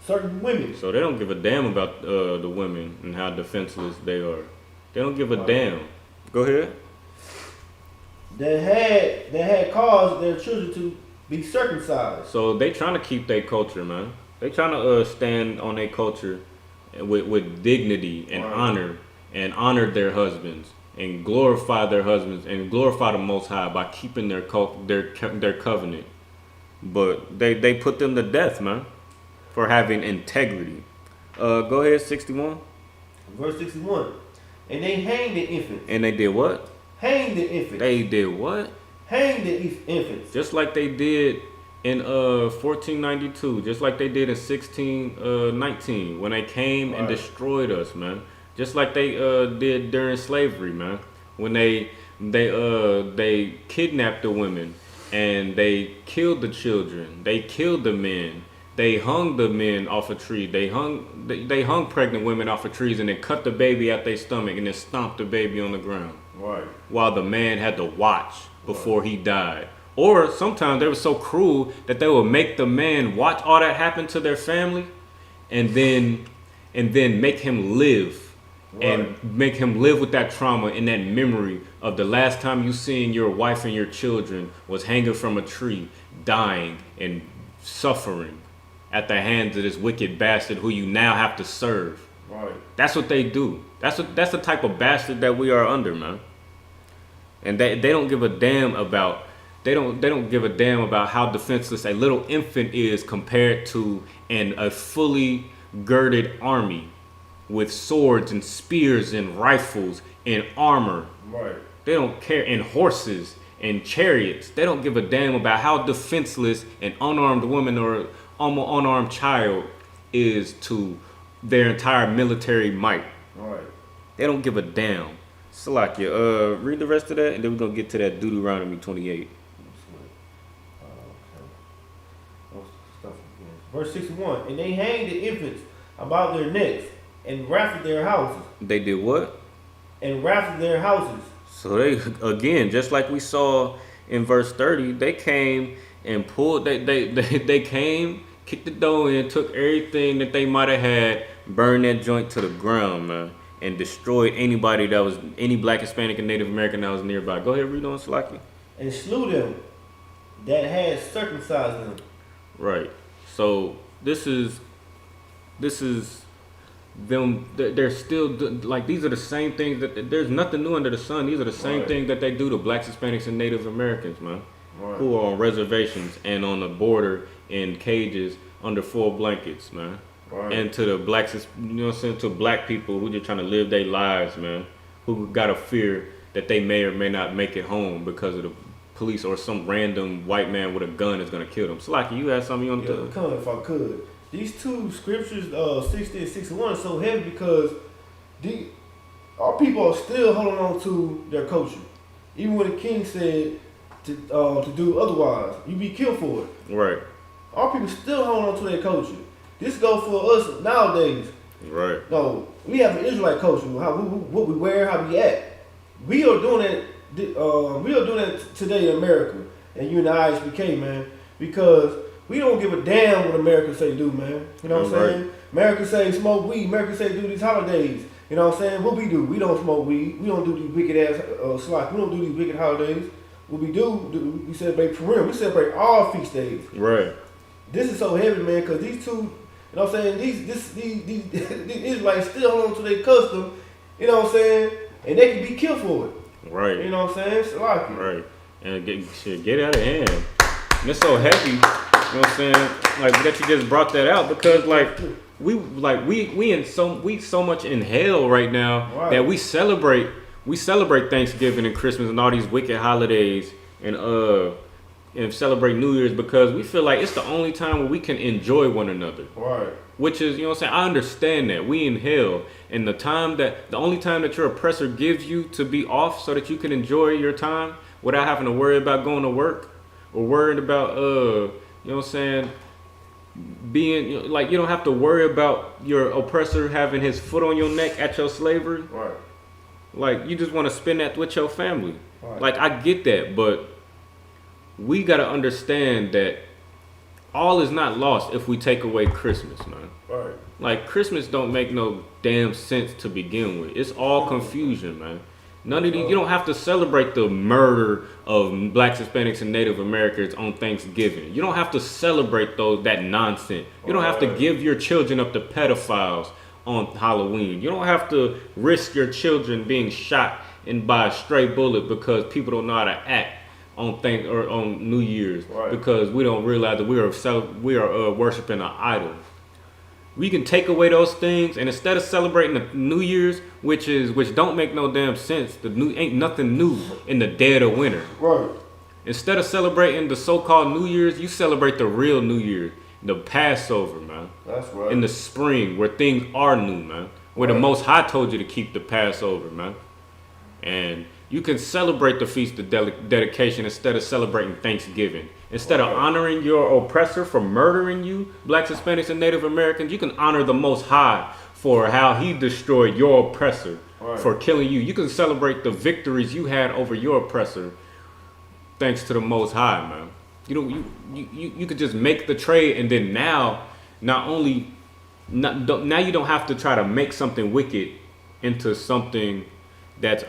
Certain women. So they don't give a damn about the women and how defenseless they are. They don't give a damn. Go ahead. They had caused their children to be circumcised. So they trying to keep their culture, man. They trying to stand on their culture with dignity and honor their husbands and glorify their husbands and glorify the Most High by keeping their covenant. But they put them to death, man, for having integrity. Go ahead, 61. Verse 61. And they hanged the infants. And they did what? Hanged the infants. They did what? Hanged the infants. Just like they did in 1492, just like they did in 1619 when they came and destroyed us, man. Just like they did during slavery, man. When they kidnapped the women and they killed the children, they killed the men, they hung the men off a tree, they hung pregnant women off of trees and then cut the baby out their stomach and then stomped the baby on the ground. Right. While the man had to watch before he died. Or sometimes they were so cruel that they would make the man watch all that happen to their family and then make him live. And make him live with that trauma and that memory of the last time you seen your wife and your children was hanging from a tree, dying and suffering at the hands of this wicked bastard who you now have to serve. Right. That's what they do. That's the type of bastard that we are under, man. And they don't give a damn about they don't give a damn about how defenseless a little infant is compared to a fully girded army with swords and spears and rifles and armor. Right. They don't care, and horses and chariots. They don't give a damn about how defenseless an unarmed woman or unarmed child is to their entire military might. Right. They don't give a damn. Salakia, read the rest of that, and then we're gonna get to that Deuteronomy 28. Verse 61. And they hanged the infants about their necks and rafted their houses. They did what? And rafted their houses. So they, again, just like we saw in verse 30, they came and pulled, they came, kicked the door in, took everything that they might have had, burned that joint to the ground, man, and destroyed any black, Hispanic, and Native American that was nearby. Go ahead, read on, Salaki. And slew them that had circumcised them. Right. So this is them. They're still like, these are the same things that there's nothing new under the sun. These are the same things that they do to blacks, Hispanics, and Native Americans, man, who are on reservations and on the border in cages under 4 blankets, man. And to the blacks, you know what I'm saying, to black people who just trying to live their lives, man, who got a fear that they may or may not make it home because of the police or some random white man with a gun is gonna kill them. Salaki, you had something you want to come if I could. These two scriptures, 60 and 61, are so heavy because our people are still holding on to their culture. Even when the king said to do otherwise, you be killed for it. Right. Our people still holding on to their culture. This goes for us nowadays. Right. No, we have an Israelite culture. What we wear, how we act. We are doing that. We are doing that today in America and you in the ISUPK, man, because we don't give a damn what America say do, man. You know what I'm saying? America say smoke weed. America say do these holidays. You know what I'm saying? What we do? We don't smoke weed. We don't do these wicked ass slots. We don't do these wicked holidays. What we do, we celebrate Purim. We celebrate all feast days. Right. This is so heavy, man, because these two, you know what I'm saying? These Israelites still hold on to their custom. You know what I'm saying? And they can be killed for it. Right. You know what I'm saying? It's like it. Right. And get out of hand. And it's so heavy. You know what I'm saying? Like that you just brought that out because we so much in hell right now that we celebrate Thanksgiving and Christmas and all these wicked holidays and celebrate New Year's because we feel like it's the only time where we can enjoy one another. Right. Which is, you know what I'm saying? I understand that. We in hell. And the only time that your oppressor gives you to be off so that you can enjoy your time without having to worry about going to work or worried about, you know what I'm saying, being, like, you don't have to worry about your oppressor having his foot on your neck at your slavery. Right. Like, you just want to spend that with your family. Right. Like, I get that, but we got to understand that all is not lost if we take away Christmas, man. Right. Like, Christmas don't make no damn sense to begin with. It's all confusion, man. None of these. You don't have to celebrate the murder of blacks, Hispanics, and Native Americans on Thanksgiving. You don't have to celebrate that nonsense. You don't have to give your children up to pedophiles on Halloween. You don't have to risk your children being shot and by a stray bullet because people don't know how to act on New Year's because we don't realize that we are worshiping an idol. We can take away those things, and instead of celebrating the New Year's, which don't make no damn sense, ain't nothing new in the dead of winter. Right. Instead of celebrating the so-called New Year's, you celebrate the real New Year, the Passover, man. That's right. In the spring, where things are new, man. Where the Most High told you to keep the Passover, man. And you can celebrate the Feast of Dedication instead of celebrating Thanksgiving. Instead of honoring your oppressor for murdering you, blacks, Hispanics, and Native Americans, you can honor the Most High for how he destroyed your oppressor for killing you. You can celebrate the victories you had over your oppressor thanks to the Most High, man. You could just make the trade, and then now you don't have to try to make something wicked into something that's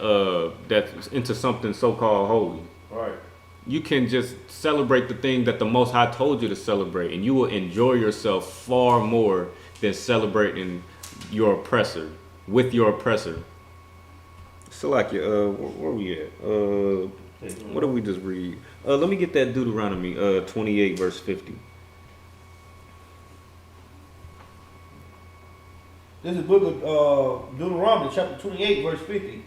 into something so-called holy. Right. You can just celebrate the thing that the Most High told you to celebrate, and you will enjoy yourself far more than celebrating your oppressor with your oppressor. Salakia, where we at? What did we just read? Let me get that Deuteronomy 28 verse 50. This is the book of Deuteronomy, chapter 28, verse 50.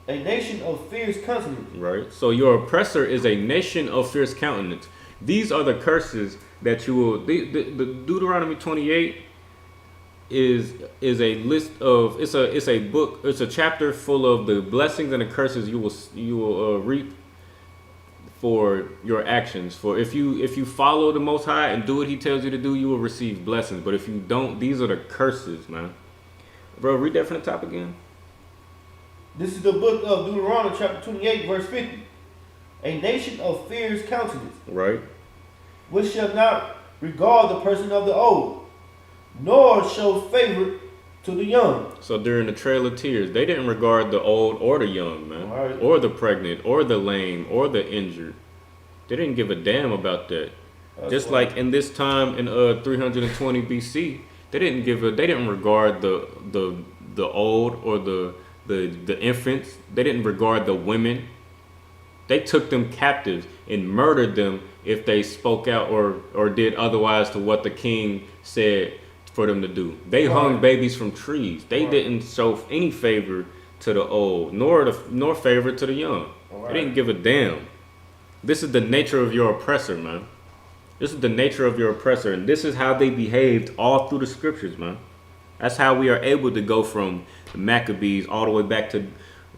A nation of fierce countenance. Right. So your oppressor is a nation of fierce countenance. These are the curses that you will. The Deuteronomy 28 is a list of. It's a book. It's a chapter full of the blessings and the curses you will reap for your actions. For if you follow the Most High and do what He tells you to do, you will receive blessings. But if you don't, these are the curses, man. Bro, read that from the top again. This is the book of Deuteronomy, chapter 28, verse 50. A nation of fierce countenance. Right. Which shall not regard the person of the old, nor show favor to the young. So during the Trail of Tears, they didn't regard the old or the young, man. Right. Or the pregnant, or the lame, or the injured. They didn't give a damn about that. That's just right. Like in this time in 320 BC, they didn't regard the old or the infants. They didn't regard the women. They took them captives and murdered them if they spoke out or did otherwise to what the king said for them to do. They hung babies from trees. They didn't show any favor to the old, nor favor to the young. They didn't give a damn. This is the nature of your oppressor, man. This is the nature of your oppressor, and this is how they behaved all through the scriptures, man. That's how we are able to go from the Maccabees all the way back to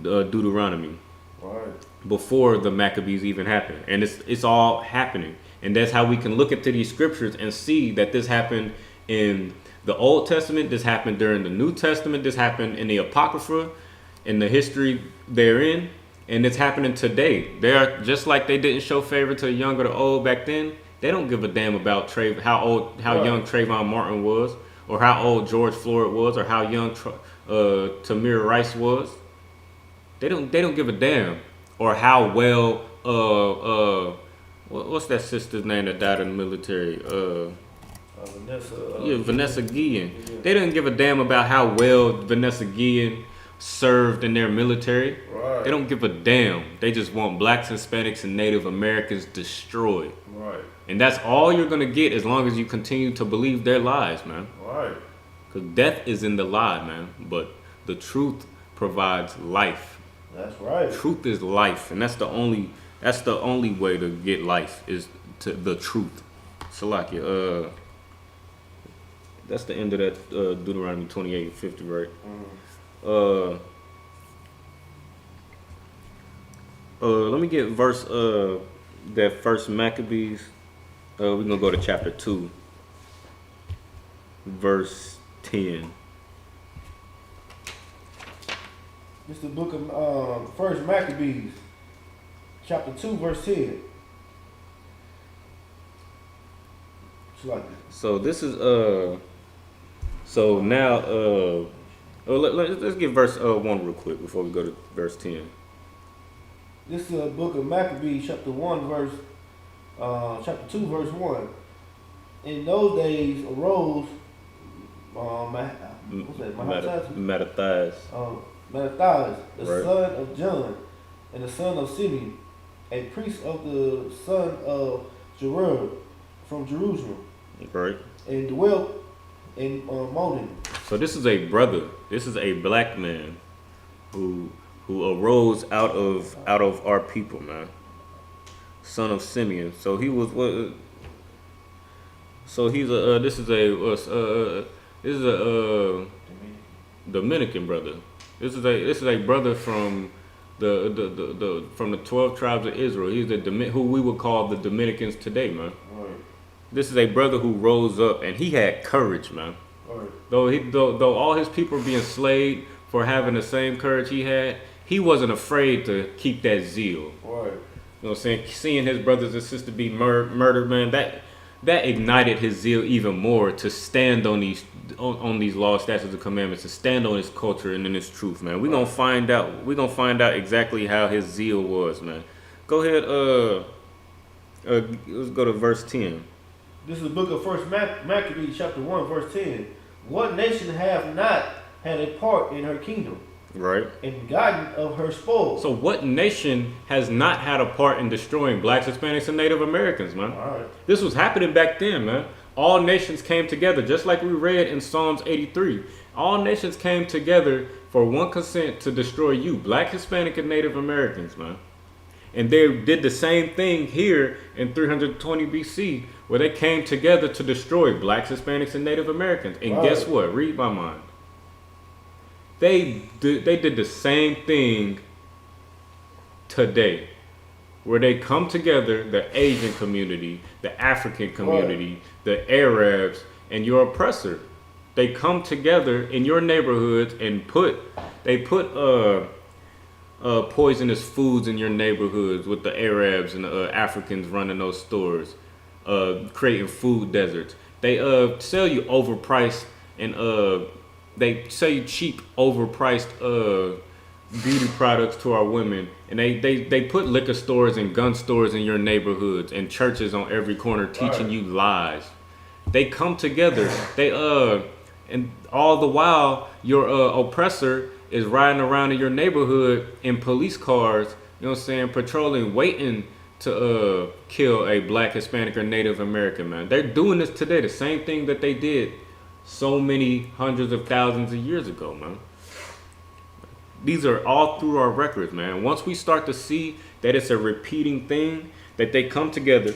Deuteronomy. Right. Before the Maccabees even happened. And it's all happening. And that's how we can look into these scriptures and see that this happened in the Old Testament, this happened during the New Testament, this happened in the Apocrypha, in the history therein, and it's happening today. They are just like they didn't show favor to the young or the old back then. They don't give a damn about how young Trayvon Martin was, or how old George Floyd was, or how young Tamir Rice was. They don't give a damn, or how well what's that sister's name that died in the military? Vanessa Guillen. Yeah. They didn't give a damn about how well Vanessa Guillen served in their military. Right. They don't give a damn. They just want blacks, Hispanics, and Native Americans destroyed. Right. And that's all you're gonna get as long as you continue to believe their lies, man. Right. Because death is in the lie, man. But the truth provides life. That's right. Truth is life, and that's the only way to get life is to the truth. Salakia, that's the end of that Deuteronomy 28:50, right? Let me get verse that first Maccabees. We're gonna go to chapter 2, verse 10. This is the book of First Maccabees, chapter 2, verse 10. So this is so now let's get verse 1 real quick before we go to verse 10. This is the book of Maccabees, chapter 2, verse 1. In those days arose Mattathias. Mattathias, the Right. son of John, and the son of Simeon, a priest of the son of Jeruel from Jerusalem, Right. and dwelt in Modin. So this is a brother. This is a black man who arose out of our people, man. Son of Simeon. So he was what? So he's a. This is a Dominican brother. This is a brother from from the 12 tribes of Israel. He's who we would call the Dominicans today, man. Right. This is a brother who rose up and he had courage, man. Right. Though all his people were being slayed for having the same courage he had, he wasn't afraid to keep that zeal. Right. You know what I'm saying? Seeing his brothers and sisters be murdered, man, that ignited his zeal even more to stand on these laws, statutes, and commandments, to stand on his culture and in his truth, man. We're gonna find out. We're gonna find out exactly how his zeal was, man. Go ahead. Let's go to verse 10. This is the book of First Maccabees, chapter 1, verse 10. What nation have not had a part in her kingdom, Right. and gotten of her spoils? So what nation has not had a part in destroying blacks, Hispanics, and Native Americans, man? All right. This was happening back then, man. All nations came together, just like we read in Psalms 83. All nations came together for one consent to destroy you, black, Hispanic, and Native Americans, man. And they did the same thing here in 320 BC, where they came together to destroy blacks, Hispanics, and Native Americans. And Right. guess what? Read my mind. They did the same thing today, where they come together, the Asian community, the African community, the Arabs, and your oppressor. They come together in your neighborhoods and put poisonous foods in your neighborhoods with the Arabs and the Africans running those stores, creating food deserts. They sell you overpriced and they sell you cheap, overpriced beauty products to our women, and they put liquor stores and gun stores in your neighborhoods and churches on every corner teaching you lies. They come together. And all the while your oppressor is riding around in your neighborhood in police cars, you know what I'm saying, patrolling, waiting to kill a black, Hispanic, or Native American, man. They're doing this today, the same thing that they did so many hundreds of thousands of years ago, man. These are all through our records, man. Once we start to see that it's a repeating thing, that they come together,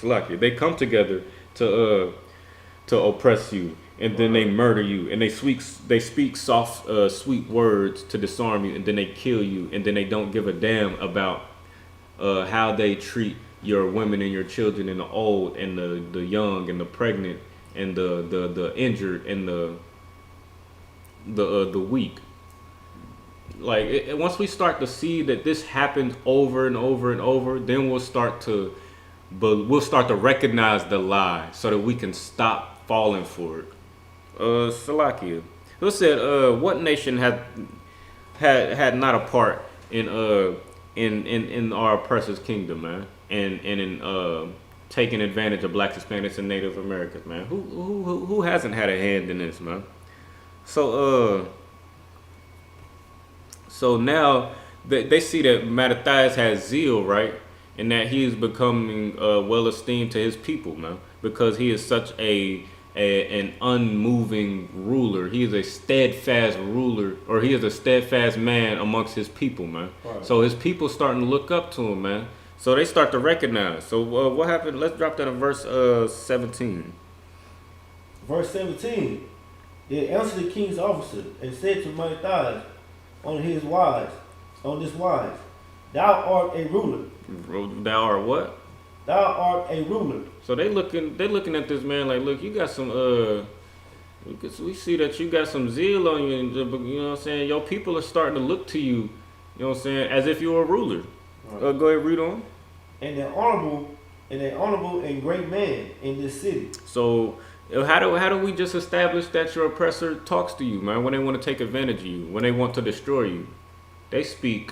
they come together to oppress you, and then they murder you, and they speak soft, sweet words to disarm you, and then they kill you, and then they don't give a damn about how they treat your women and your children and the old and the young and the pregnant and the injured and the weak. Like once we start to see that this happens over and over and over, then we'll start to recognize the lie so that we can stop falling for it. Salakia, who said, what nation had not a part in our oppressor's kingdom, man, and in taking advantage of blacks, Hispanics, and Native Americans, man? Who hasn't had a hand in this, man? So now they see that Mattathias has zeal, right? And that he is becoming well esteemed to his people, man, because he is such an unmoving ruler. He is a steadfast ruler, or he is a steadfast man amongst his people, man. Right. So his people starting to look up to him, man. So they start to recognize. So what happened? Let's drop that in verse 17. Verse 17. They answered the king's officer and said to Mattathias on this wise, thou art a ruler. Thou art what? Thou art a ruler. So they looking at this man like, look, you got some we see that you got some zeal on you, and you know what I'm saying, your people are starting to look to you, you know what I'm saying, as if you're a ruler. Right. Go ahead, read on. And an honorable and great man in this city. So how do we just establish that your oppressor talks to you, man, when they want to take advantage of you, when they want to destroy you? They speak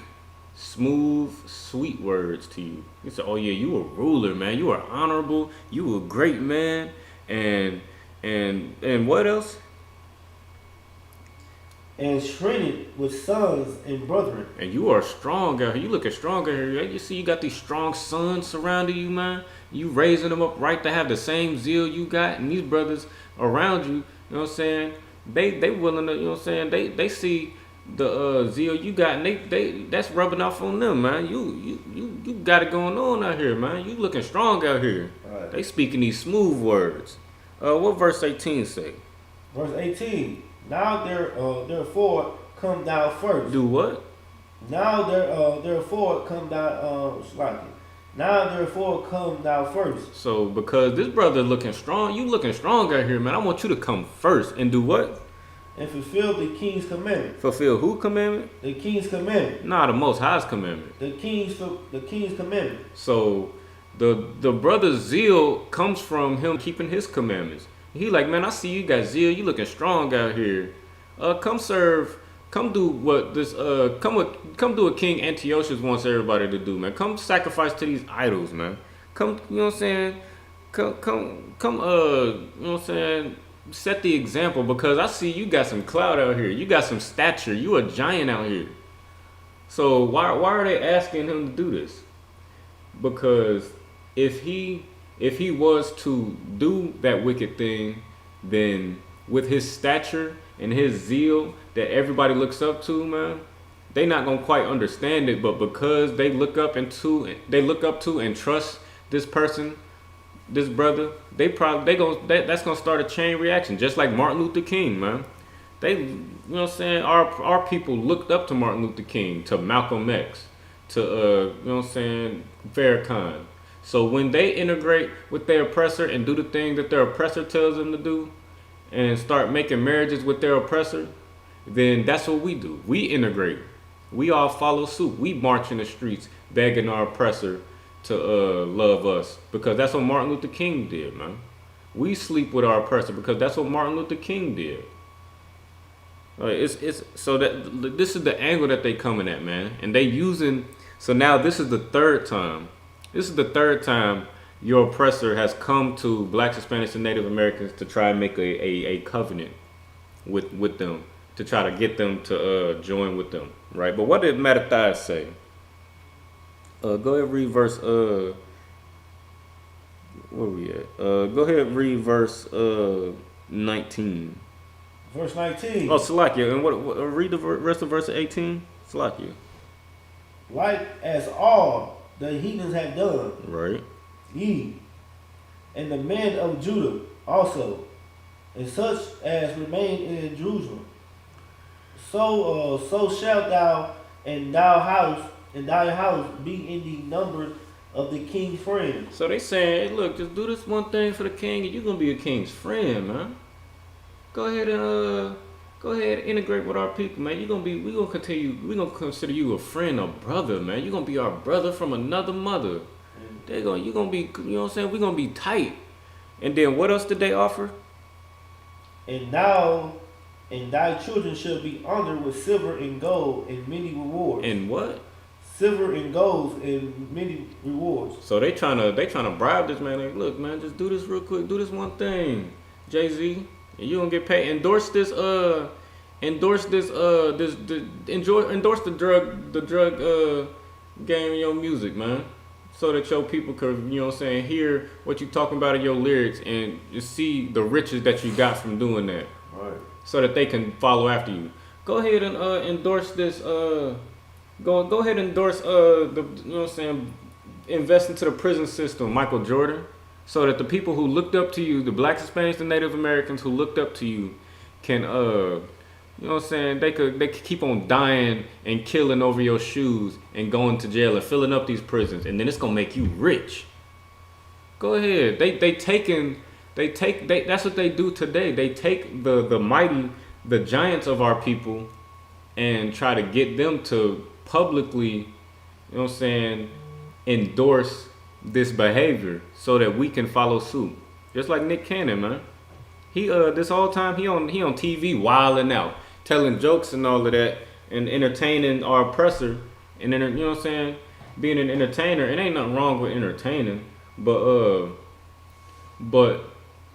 smooth, sweet words to you. He said, "Oh yeah, you a ruler, man. You are honorable. You a great man." And what else? And shredded with sons and brethren. And you are strong out here. You looking strong out here. You see, you got these strong sons surrounding you, man. You raising them up right to have the same zeal you got, and these brothers around you. You know what I'm saying? They willing to. You know what I'm saying? They see the zeal you got, and they that's rubbing off on them, man. You got it going on out here, man. You looking strong out here. Right. They speaking these smooth words. What verse 18 say? Verse 18. Now therefore come thou first. Do what? Now therefore come thou Now therefore come thou first. So because this brother looking strong, you looking strong out here, man. I want you to come first and do what? And fulfill the king's commandment. Fulfill who commandment? The king's commandment. Nah, the Most High's commandment. The king's commandment. So the brother's zeal comes from him keeping his commandments. He like, man, I see you got zeal. You looking strong out here. Come serve. Come do what this. Come do what King Antiochus wants everybody to do, man. Come sacrifice to these idols, man. Come, you know what I'm saying? Come. You know what I'm saying? Set the example, because I see you got some clout out here. You got some stature. You a giant out here. So why are they asking him to do this? Because if he was to do that wicked thing, then with his stature and his zeal that everybody looks up to, man, they not gonna quite understand it. But because they look up to and trust this person, this brother, that's gonna start a chain reaction, just like Martin Luther King, man. They, you know what I'm saying, our people looked up to Martin Luther King, to Malcolm X, to you know what I'm saying, Farrakhan. So when they integrate with their oppressor and do the thing that their oppressor tells them to do, and start making marriages with their oppressor, then that's what we do. We integrate. We all follow suit. We march in the streets begging our oppressor to love us, because that's what Martin Luther King did, man. We sleep with our oppressor because that's what Martin Luther King did. It's so that this is the angle that they coming at, man, and they using. So now this is the third time. This is the third time your oppressor has come to Blacks, Hispanics, and Native Americans to try and make a covenant with them, to try to get them to join with them, right? But what did Mattathias say? Go ahead, read verse. Where we at? Go ahead, read verse 19. Verse 19. Oh, Salakia, and what read the rest of verse 18. Salakia. Like as all the heathens have done, Right. ye, and the men of Judah also, and such as remain in Jerusalem. So shalt thou and thy house be in the numbers of the king's friends. So they saying, hey, look, just do this one thing for the king, and you're gonna be a king's friend, man. Go ahead and integrate with our people, man. We gonna consider you a friend, a brother, man. You're gonna be our brother from another mother. You gonna be, you know what I'm saying? We're gonna be tight. And then what else did they offer? And thou and thy children shall be honored with silver and gold and many rewards. And what? Silver and gold and many rewards. So they trying to bribe this man. Like, look, man, just do this real quick. Do this one thing, Jay-Z, and you gonna get paid. Endorse the drug game in your music, man, so that your people could, you know what I'm saying, hear what you talking about in your lyrics and just see the riches that you got from doing that. Right. So that they can follow after you. Go ahead and endorse this. Go ahead and endorse the, you know what I'm saying, invest into the prison system, Michael Jordan, so that the people who looked up to you, the Blacks, Hispanics, and Native Americans who looked up to you, can you know what I'm saying, they could keep on dying and killing over your shoes and going to jail and filling up these prisons, and then it's gonna make you rich. Go ahead. That's what they do today. They take the mighty, the giants of our people, and try to get them to publicly, you know what I'm saying, endorse this behavior so that we can follow suit. Just like Nick Cannon, man. He this whole time he on TV wilding out, telling jokes and all of that, and entertaining our oppressor, you know what I'm saying, being an entertainer. It ain't nothing wrong with entertaining, but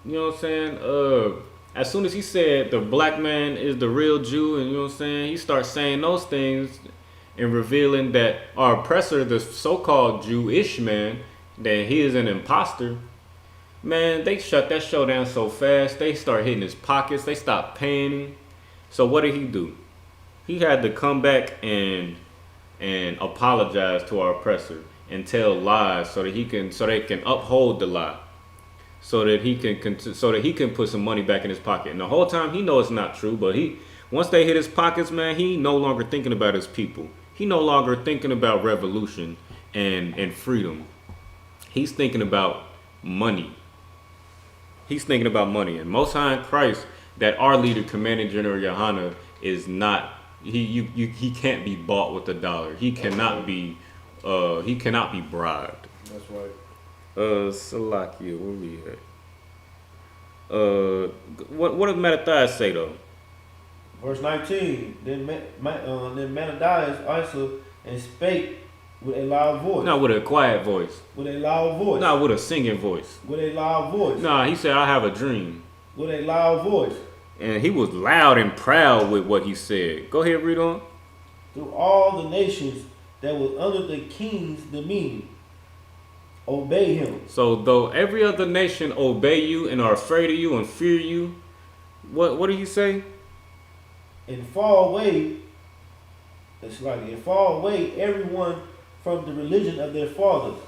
you know what I'm saying. As soon as he said the black man is the real Jew, and you know what I'm saying, he starts saying those things and revealing that our oppressor, the so-called Jewish man, that he is an imposter. Man, they shut that show down so fast. They start hitting his pockets. They stopped paying him. So what did he do? He had to come back and apologize to our oppressor and tell lies so they can uphold the lie, so that he can put some money back in his pocket. And the whole time he knows it's not true, but once they hit his pockets, man, he no longer thinking about his people. He no longer thinking about revolution and freedom. He's thinking about money. He's thinking about money. And Most High in Christ, that our leader, Commanding General Yohana, is not. He can't be bought with $1. He cannot be. He cannot be bribed. That's right. Salakia, where we at? What does Mattathias say though? Verse 19. Then Mattathias answered and spake with a loud voice. Not with a quiet voice. With a loud voice. Not with a singing voice. With a loud voice. Nah, he said, I have a dream. With a loud voice. And he was loud and proud with what he said. Go ahead, read on. Through all the nations that was under the king's dominion, obey him. So though every other nation obey you and are afraid of you and fear you, what did he say? And fall away, everyone from the religion of their fathers,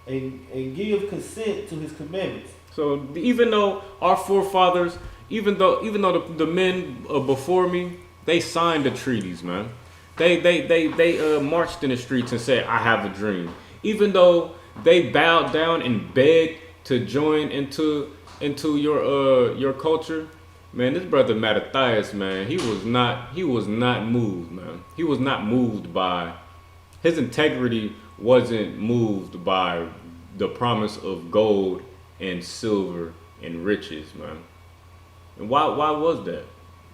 and give consent to his commandments. So even though our forefathers, even though the men before me, they signed the treaties, man. They marched in the streets and said, I have a dream. Even though they bowed down and begged to join into your culture, man, this brother Mattathias, man, he was not moved, man. He was not moved by, his integrity wasn't moved by the promise of gold and silver and riches, man. And why was that?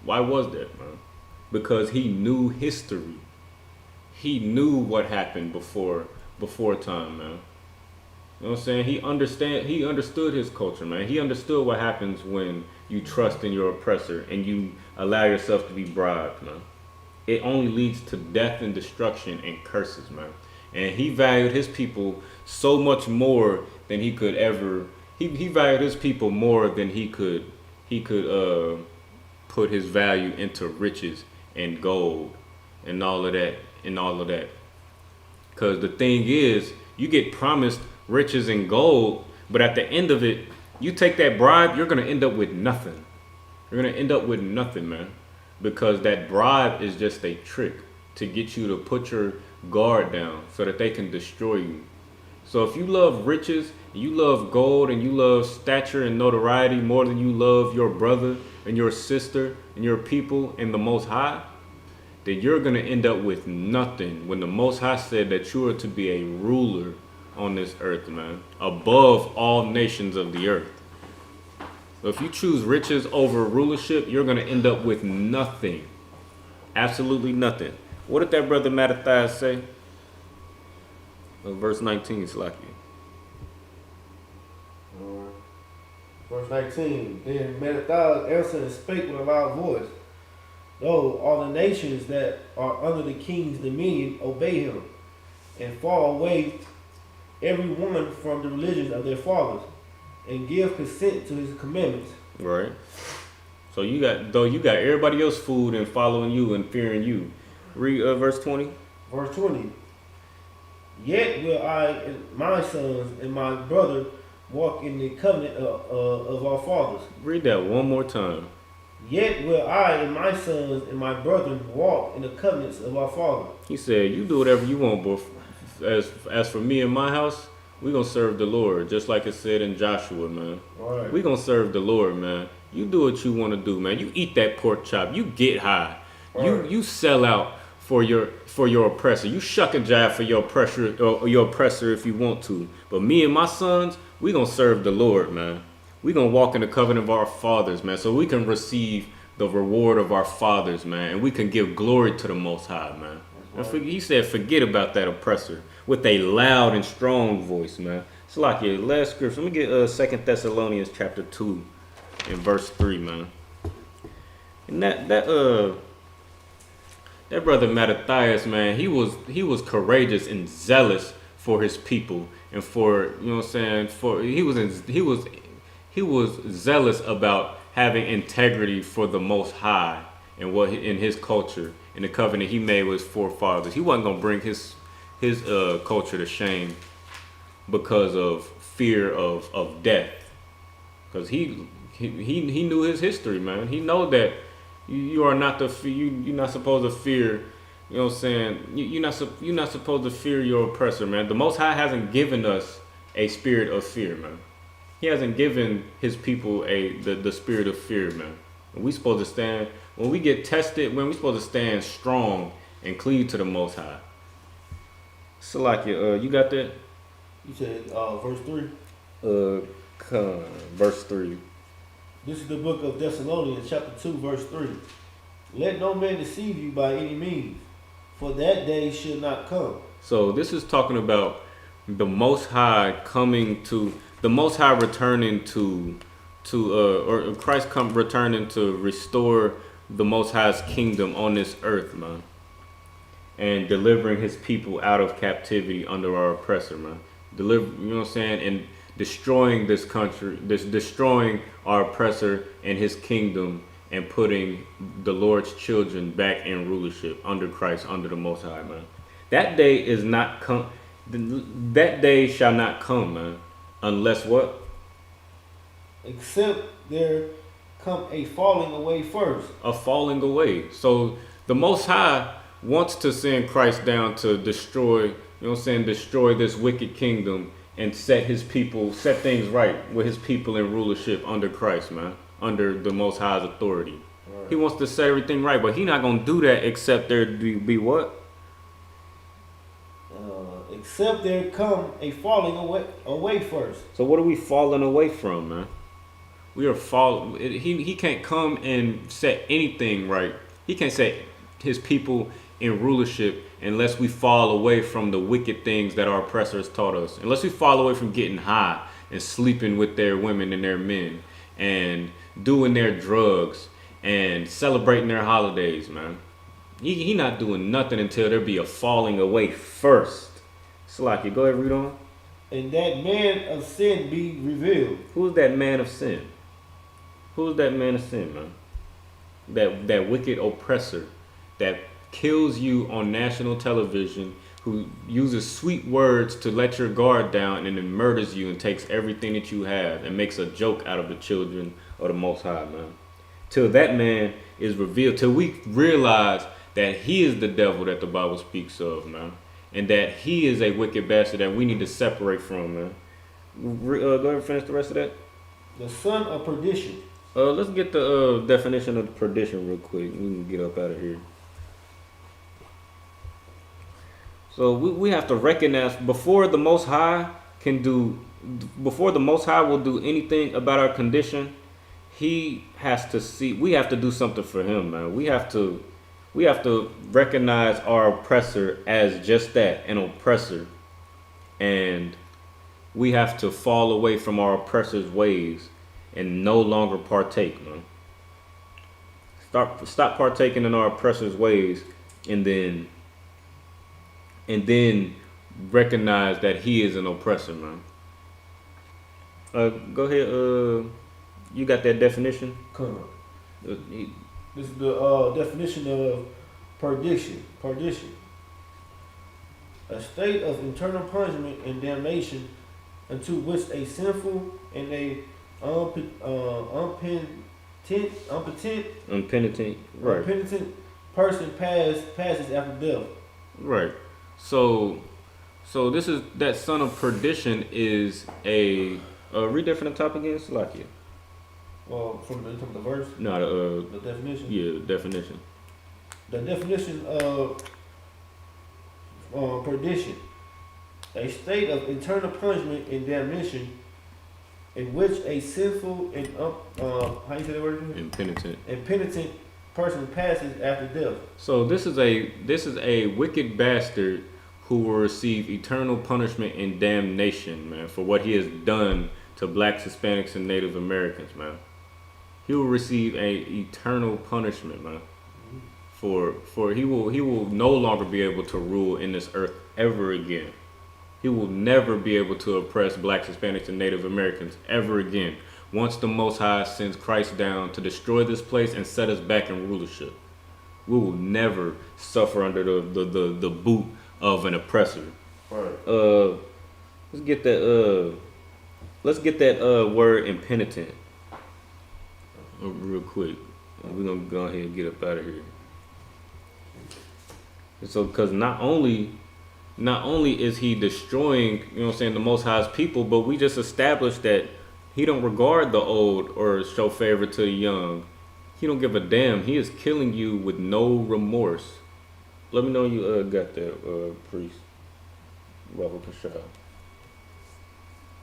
Why was that, man? Because he knew history. He knew what happened before time, man. You know what I'm saying? He understood his culture, man. He understood what happens when you trust in your oppressor and you allow yourself to be bribed, man. It only leads to death and destruction and curses, man. And he valued his people so much more than he could ever. He valued his people more than he could put his value into riches and gold and all of that. Because the thing is, you get promised riches and gold, but at the end of it, you take that bribe, you're going to end up with nothing. You're going to end up with nothing, man. Because that bribe is just a trick to get you to put your guard down so that they can destroy you. So if you love riches, you love gold, and you love stature and notoriety more than you love your brother and your sister and your people and the Most High, then you're going to end up with nothing when the Most High said that you are to be a ruler on this earth, man, above all nations of the earth. So if you choose riches over rulership, you're going to end up with nothing. Absolutely nothing. What did that brother Mattathias say? Verse 19, Slaki. Verse 19. Then Mattathias answered and spake with a loud voice. Though all the nations that are under the king's dominion obey him, and fall away every one from the religion of their fathers, and give consent to his commandments. Right. So you got everybody else fooled and following you and fearing you. Read verse 20. Verse 20. Yet will I and my sons and my brother walk in the covenant of our fathers. Read that one more time. Yet will I and my sons and my brethren walk in the covenants of our fathers. He said, you do whatever you want, but as for me and my house, we gonna serve the Lord, just like it said in Joshua, man. All right. We gonna serve the Lord, man. You do what you want to do, man. You eat that pork chop. You get high. You sell out for your oppressor. You shuck and jive for your oppressor if you want to. But me and my sons, we gonna serve the Lord, man. We gonna walk in the covenant of our fathers, man, so we can receive the reward of our fathers, man, and we can give glory to the Most High, man. That's He said, forget about that oppressor with a loud and strong voice, man. It's like your last scripture. Let me get 2 Thessalonians chapter 2 and verse 3, man. And that brother Mattathias, man, he was courageous and zealous for his people and for, you know what I'm saying, he was zealous about having integrity for the Most High and what in his culture and the covenant he made with his forefathers. He wasn't gonna bring his culture to shame because of fear of death, because he knew his history, man. He know that you are not you're not supposed to fear. You know what I'm saying? You're not supposed to fear your oppressor, man. The Most High hasn't given us a spirit of fear, man. He hasn't given his people the spirit of fear, man. We supposed to stand when we get tested. When we supposed to stand strong and cleave to the Most High. So like you got that? You said verse 3. Verse 3. This is the book of Thessalonians, chapter 2, verse 3. Let no man deceive you by any means, for that day should not come. So this is talking about the Most High returning or Christ returning to restore the Most High's kingdom on this earth, man, and delivering his people out of captivity under our oppressor, man. You know what I'm saying, and destroying this country, destroying our oppressor and his kingdom, and putting the Lord's children back in rulership under Christ, under the Most High, man. That day is not come. That day shall not come, man, unless what? Except there come a falling away first. A falling away. So the Most High wants to send Christ down to destroy, you know what I'm saying, destroy this wicked kingdom and set things right with his people in rulership under Christ, man, under the Most High's authority. Right. He wants to set everything right, but he's not going to do that except there be what? Except there come a falling away first. So what are we falling away from, man? We are he can't come and set anything right. He can't set his people in rulership unless we fall away from the wicked things that our oppressors taught us. Unless we fall away from getting high and sleeping with their women and their men and doing their drugs and celebrating their holidays, man. He not doing nothing until there be a falling away first. Slacky, go ahead, read on. And that man of sin be revealed. Who's that man of sin? Who's that man of sin, man? That wicked oppressor that kills you on national television, who uses sweet words to let your guard down and then murders you and takes everything that you have and makes a joke out of the children of the Most High, man. Till that man is revealed, till we realize that he is the devil that the Bible speaks of, man, and that he is a wicked bastard that we need to separate from, man. Go ahead and finish the rest of that. The son of perdition. Let's get the definition of perdition real quick. We can get up out of here. So we have to recognize before the Most High will do anything about our condition, we have to do something for him, man. We have to recognize our oppressor as just that, an oppressor. And we have to fall away from our oppressor's ways and no longer partake, man. Stop partaking in our oppressor's ways, and then recognize that he is an oppressor, man. Go ahead. You got that definition? Come on. This is the definition of perdition. A state of internal punishment and damnation unto which a sinful and a unpenitent person passes after death. Right. So this is that son of perdition is a read that from the top again, Salakia. Well, from the verse. No, the definition. Yeah, the definition. The definition of perdition: a state of eternal punishment and damnation, in which a sinful and how you say that word? Impenitent person passes after death. So this is a wicked bastard who will receive eternal punishment and damnation, man, for what he has done to blacks, Hispanics, and Native Americans, man. He will receive a eternal punishment, man. For he will no longer be able to rule in this earth ever again. He will never be able to oppress blacks, Hispanics, and Native Americans ever again. Once the Most High sends Christ down to destroy this place and set us back in rulership, we will never suffer under the boot of an oppressor. Right. Let's get that word impenitent real quick. We're gonna go ahead and get up out of here. And so, because not only is he destroying, you know what I'm saying, the Most High's people, but we just established that he don't regard the old or show favor to the young. He don't give a damn. He is killing you with no remorse. Let me know you got that, priest. Robert Pashah.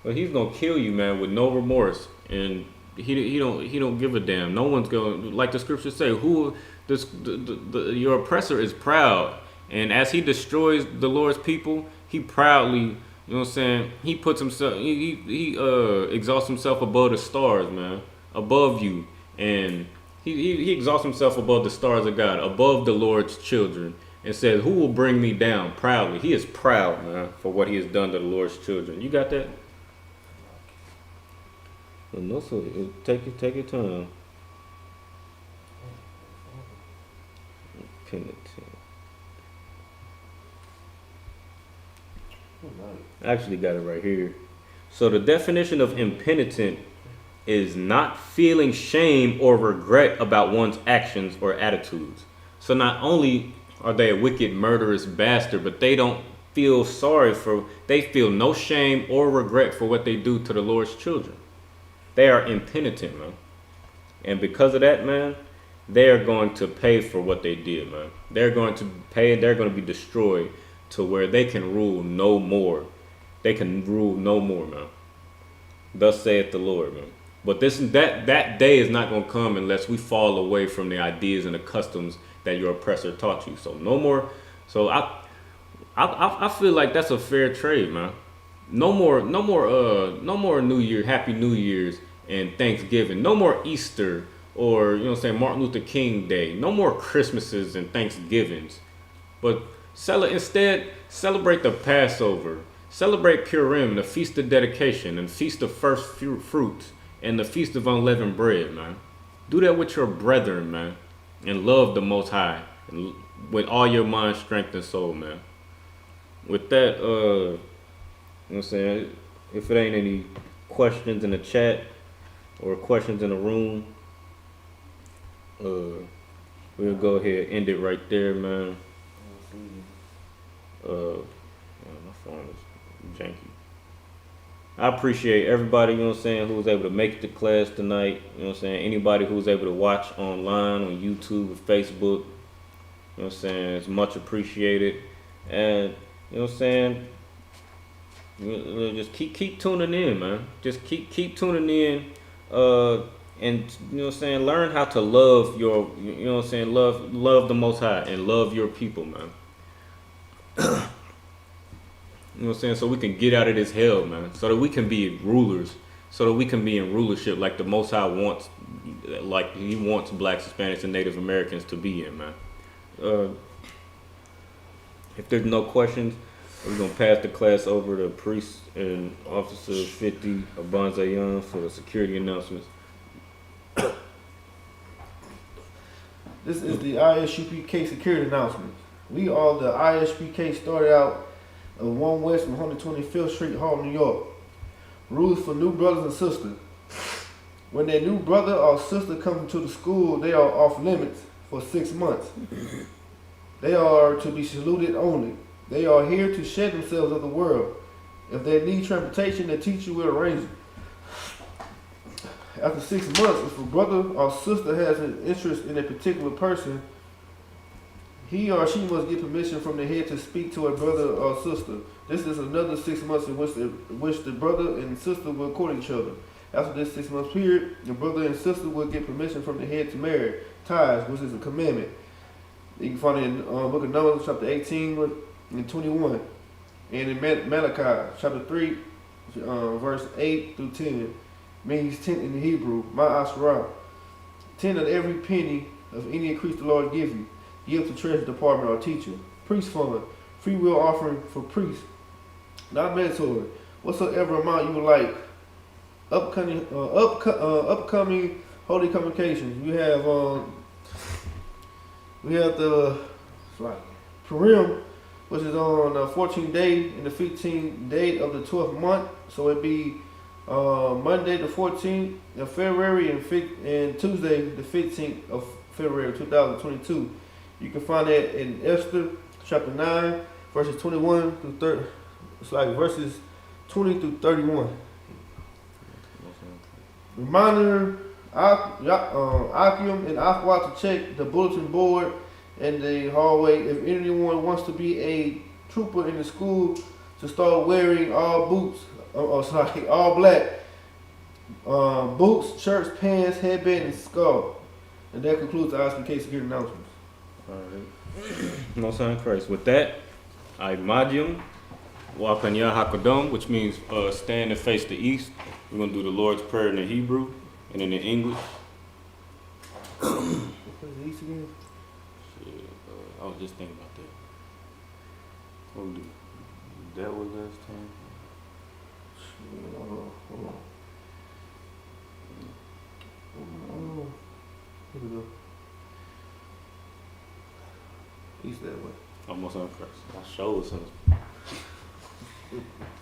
But he's gonna kill you, man, with no remorse, and he don't give a damn. No one's going, like the scriptures say, your oppressor is proud, and as he destroys the Lord's people, he proudly, you know what I'm saying, he puts himself, he exalts himself above the stars, man, above you, and he exalts himself above the stars of God, above the Lord's children, and says, who will bring me down? Proudly. He is proud, man, for what he has done to the Lord's children. You got that? No, so take your time. Penitent. I actually got it right here. So the definition of impenitent is not feeling shame or regret about one's actions or attitudes. So not only are they a wicked, murderous bastard, but they don't feel they feel no shame or regret for what they do to the Lord's children. They are impenitent, man. And because of that, man, they are going to pay for what they did, man. They're going to pay, and they're going to be destroyed to where they can rule no more. They can rule no more, man. Thus saith the Lord, man. But that day is not going to come unless we fall away from the ideas and the customs that your oppressor taught you. So no more. So I feel like that's a fair trade, man. No more New Year, Happy New Year's and Thanksgiving. No more Easter or, you know what I'm saying, Martin Luther King Day. No more Christmases and Thanksgivings. But instead, celebrate the Passover. Celebrate Purim, the Feast of Dedication, and Feast of First Fruits, and the Feast of Unleavened Bread, man. Do that with your brethren, man. And love the Most High and with all your mind, strength, and soul, man. With that, you know what I'm saying, if it ain't any questions in the chat or questions in the room, we'll go ahead and end it right there, man. My phone is janky. I appreciate everybody, you know what I'm saying, who was able to make it to class tonight. You know what I'm saying? Anybody who was able to watch online on YouTube or Facebook, you know what I'm saying, it's much appreciated. And, you know what I'm saying, just keep tuning in, man. Just keep tuning in. And, you know what I'm saying, learn how to love your, you know what I'm saying, love the Most High and love your people, man. You know what I'm saying? So we can get out of this hell, man. So that we can be rulers. So that we can be in rulership like the Most High wants, like he wants blacks, Hispanics, and Native Americans to be in, man. If there's no questions, we're going to pass the class over to Priest and Officer 50 Abanza Young for the security announcements. This is the ISUPK security announcement. We all, the ISUPK, started out of 1 West from 125th Street, Harlem, New York. Rules for new brothers and sisters. When their new brother or sister comes into the school, they are off limits for 6 months. They are to be saluted only. They are here to shed themselves of the world. If they need transportation, the teacher will arrange it. After 6 months, if a brother or sister has an interest in a particular person, he or she must get permission from the head to speak to a brother or sister. This is another 6 months in which the brother and sister will court each other. After this 6 month period, the brother and sister will get permission from the head to marry. tithes, which is a commandment. You can find it in book of Numbers, chapter 18 and 21. And in Malachi, chapter 3, verse 8 through 10, means 10 in the Hebrew, Ma'asrah. 10 of every penny of any increase the Lord give you. Give to treasury department or teacher. Priest fund, free will offering for priests. Not mandatory. Whatsoever amount you would like. Upcoming holy convocations. We have the Purim, which is on the 14th day and the 15th day of the 12th month. So it'd be Monday the 14th of February and Tuesday the 15th of February 2022. You can find that in Esther chapter 9, verses 21 through 30. It's like verses 20 through 31. Reminder Akim and Akhwa to check the bulletin board and the hallway. If anyone wants to be a trooper in the school, to start wearing all boots, all black boots, shirts, pants, headband, and scarf. And that concludes the ISUPK security announcements. All right. No sign of Christ. With that, I Majim Wakanya Hakadam, which means stand and face the east. We're going to do the Lord's Prayer in the Hebrew and in the English. What is the east again? Shit, I was just thinking about that. What we do? That was last time. Hold on. Here we go. East that way. Almost on Christ. I showed some.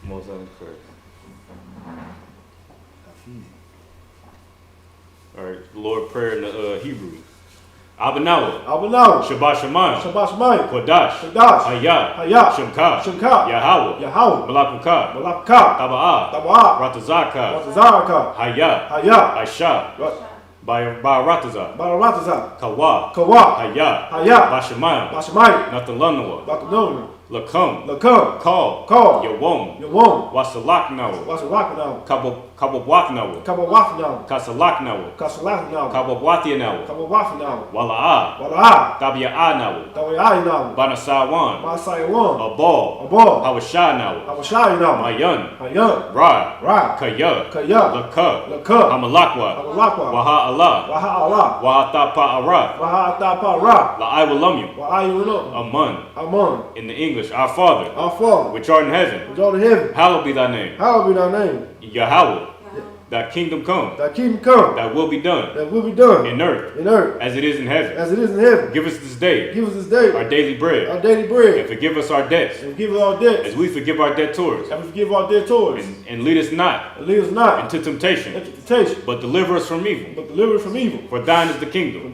Almost on Christ. All right, the Lord Prayer in the Hebrew. Abanawa. Shabbat Shemayim. Kodash. Hayah. Shemka. Yahweh. Malakuka. Taba'ah. Ratazaka. Hayah. Aisha. Baratazah. Kawa. Hayah. Bashemayim. Nathalanoah. Lakum. Call. Yawom. Wasalaknawa. Kababwaknawa. Kasalaknawa. Kababwathianawa. Wala'ah. Tabia'anawa. Banasawan. Abal. Hawashanawa. Mayan. Ra. Kaya. Laka. Hamalakwa. Waha Allah. Wahatapa'ara. La'aiwalamyu. Aman. In the English, our Father, which art in heaven, hallowed be thy name. Yahweh, thy kingdom come. Thy will be done. In earth. As it is in heaven. Give us this day. Our daily bread. And forgive us our debts. As we forgive our debtors. And lead us not. Into temptation. But deliver us from evil. For thine is the kingdom.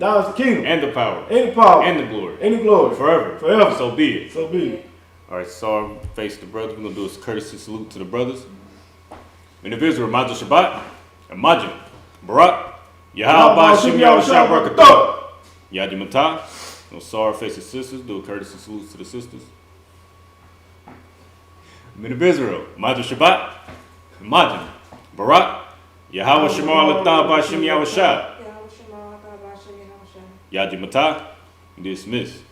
And the power. And the glory. Forever. So be it. All right, so face the brothers. We're going to do a courtesy salute to the brothers. In the Israel, Majah Shabbat, and Majah, Barak, Yahweh, Shem Yahushua, Barakatah, Yadimata. No sorrow, face the sisters. Do a courtesy salute to the sisters. In the Israel, Majah Shabbat, and Majah, Barak, Yahweh, Shem Yahushua, Shem Yahushua, Yadimata. Dismiss.